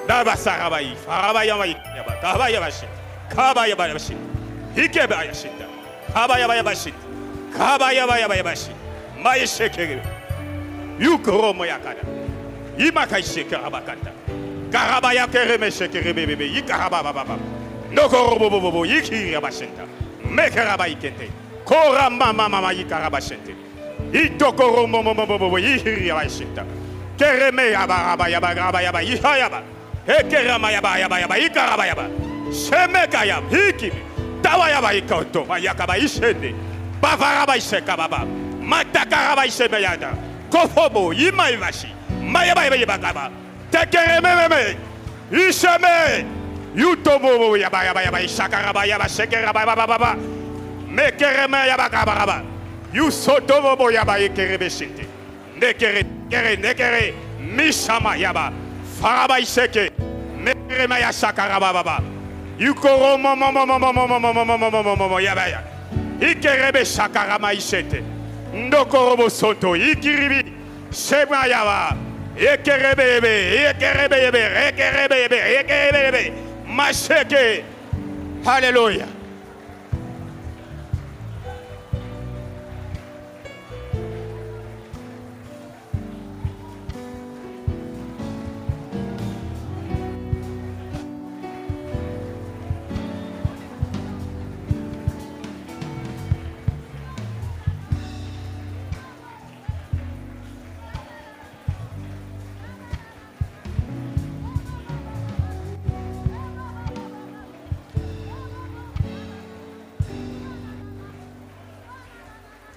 Dabasarabai, Farabayamai, Kabayabashi, Kabayabashi, Ikebayashita, Kabayabashi, Kabayabashi, Maisheke, Yukoro Moyakada, Imakai Shekarabakanta, Karabayakere Shekerebe, Yikarababa, Nokorobo, Yiki Rabashenta, Mekarabaikente, Kora Mama Yikarabashente, Itokoro Momo, Yiri Rabashenta, Kereme Yabaraba, Yihayaba. Ekerama yaba yaba yaba ikaraba yaba shemeka yaba hiki tawa yaba ikoto mayakaba ishende bavaraba ishekababa matakaraba ishemeyada kofobo imaivashi mayaba yaba kaba tekereme isheme yutobo yaba yaba yaba ishakaraba yaba shekeraba baba mekereme yaba kabaraba yusotobo yaba ikerebe nekere mishama yaba Faraba iseke, meremaya shakaraba baba. Yukoro momo yabaya. Ikerebe shakarama isete. Ndokorobo soto ikiribi shema yaba. Ekerebe. Masheke. Hallelujah.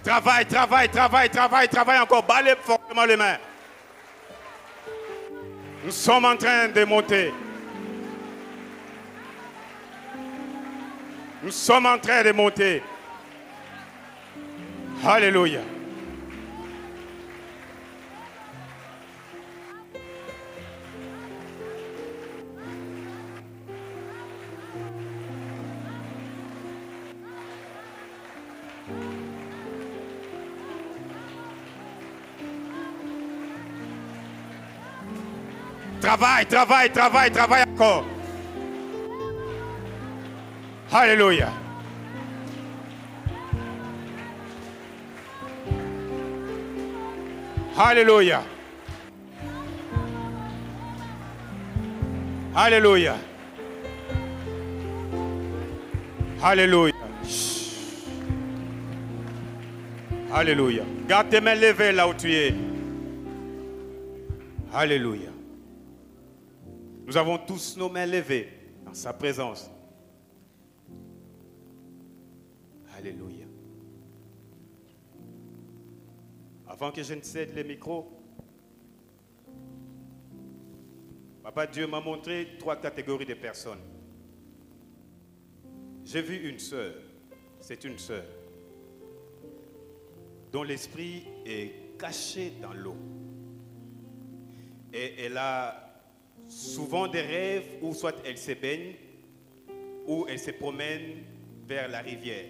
Travaille encore. Balayez fortement les mains. Nous sommes en train de monter. Nous sommes en train de monter. Alléluia. Travaille encore. Alléluia. Alléluia. Alléluia. Alléluia. Alléluia. Garde tes mains levées là où tu es. Alléluia. Nous avons tous nos mains levées dans sa présence. Alléluia. Avant que je ne cède les micros, Papa Dieu m'a montré 3 catégories de personnes. J'ai vu une sœur, c'est une sœur, dont l'esprit est caché dans l'eau. Et elle a souvent des rêves où soit elle se baigne, ou elle se promène vers la rivière.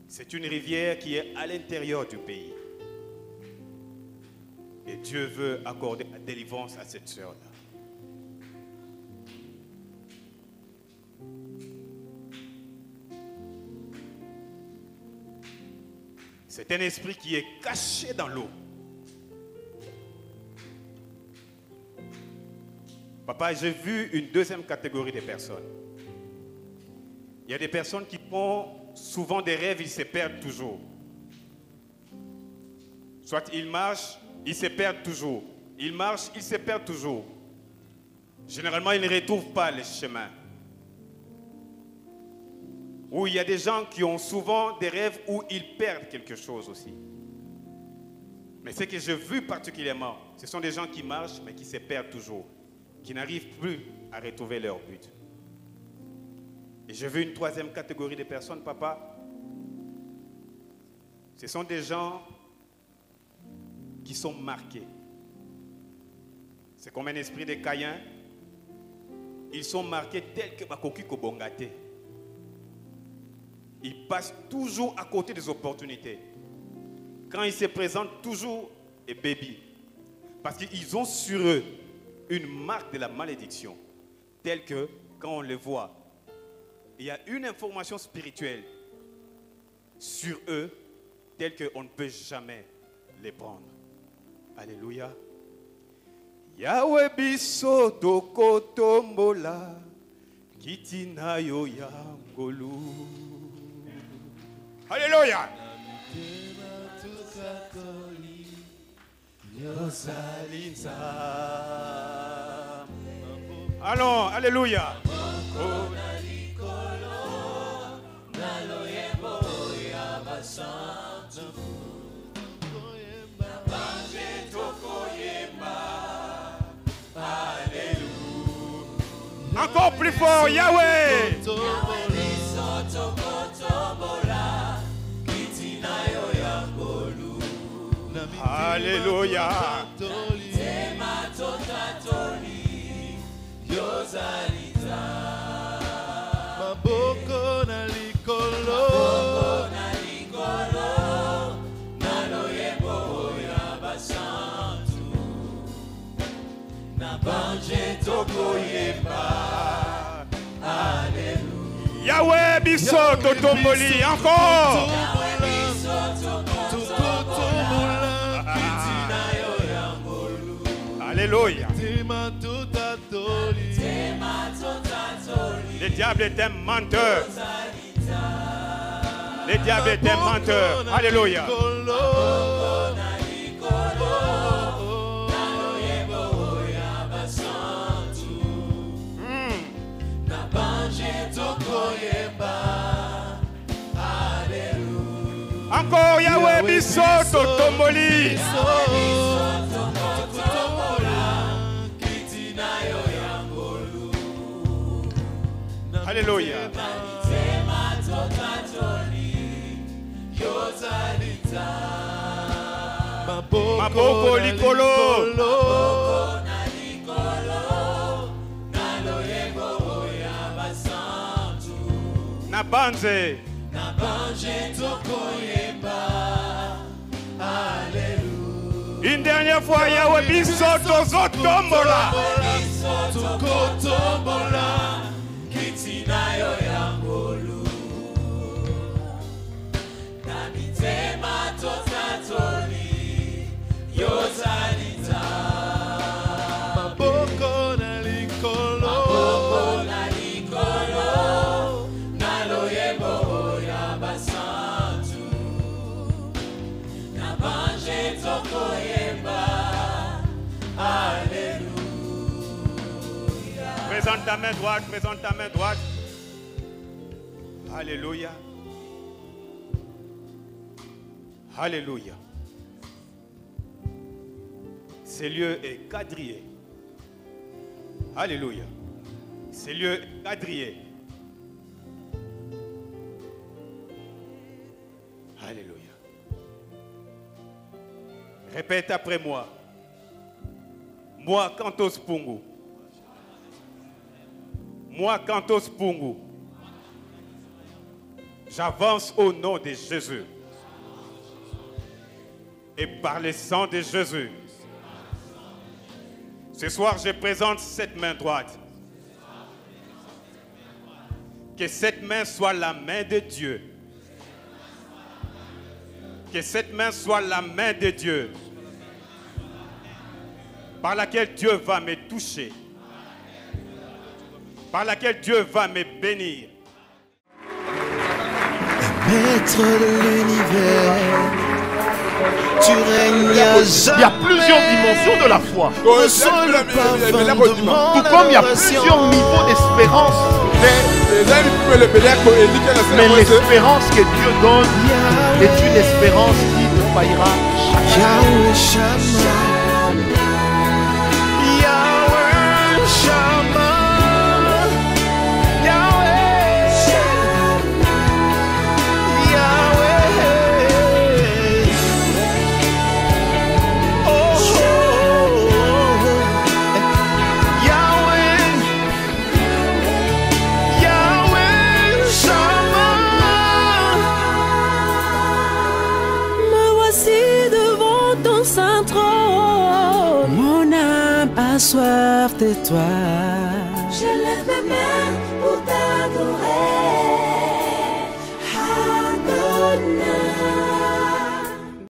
C'est une rivière qui est à l'intérieur du pays. Et Dieu veut accorder la délivrance à cette sœur-là. C'est un esprit qui est caché dans l'eau. Papa, j'ai vu une deuxième catégorie de personnes. Il y a des personnes qui font souvent des rêves, ils se perdent toujours. Soit ils marchent, ils se perdent toujours. Ils marchent, ils se perdent toujours. Généralement, ils ne retrouvent pas le chemin. Ou il y a des gens qui ont souvent des rêves où ils perdent quelque chose aussi. Mais ce que j'ai vu particulièrement, ce sont des gens qui marchent, mais qui se perdent toujours, qui n'arrivent plus à retrouver leur but. Et j'ai vu une troisième catégorie de personnes, papa. Ce sont des gens qui sont marqués. C'est comme un esprit de Caïn. Ils sont marqués tels que Bakoki Kobongate. Ils passent toujours à côté des opportunités. Quand ils se présentent, toujours et baby. Parce qu'ils ont sur eux une marque de la malédiction. Telle que quand on les voit, il y a une information spirituelle sur eux telle qu'on ne peut jamais les prendre. Alléluia. Yahweh biso toko tombola kitina yo ya ngolu. Alléluia. Allons, alléluia. Encore plus fort, Yahweh. Alléluia. Maboko na likolo naloyebo ya basantu na banje tokoyeba. Alléluia. Yahweh biso totomboli encore. Alléluia. Le diable est un menteur. Le diable est un menteur. Alléluia. Encore Yahweh biso totomboli. Alléluia. Maboko likolo. Na banze. Une dernière fois, Yahweh biso tozotombola. Maboko na likolo naloyebo ya basantu na banje tokoyeba. Alléluia. Présente ta main droite, présente ta main droite. Alléluia. Alléluia. Ce lieu est quadrillé. Alléluia. Ce lieu est quadrillé. Alléluia. Répète après moi. Moi, Kantos Pungu. Moi, Kantos Pungu. J'avance au nom de Jésus. Et par le sang de Jésus. Ce soir, je présente cette main droite. Que cette main soit la main de Dieu. Que cette main soit la main de Dieu. Par laquelle Dieu va me toucher. Par laquelle Dieu va me bénir. Maître de l'univers, tu règnes à jamais. Il y a plusieurs dimensions de la foi. Ressens le parfum de mon Tout comme il y a adoration. plusieurs niveaux d'espérance. Mais Mais l'espérance que Dieu donne est une espérance qui ne faillira jamais. Yahweh Shammah, Yahweh Shammah, Yahweh, Yahweh, soif de toi. Je lève mes mains pour t'adorer. Adonai.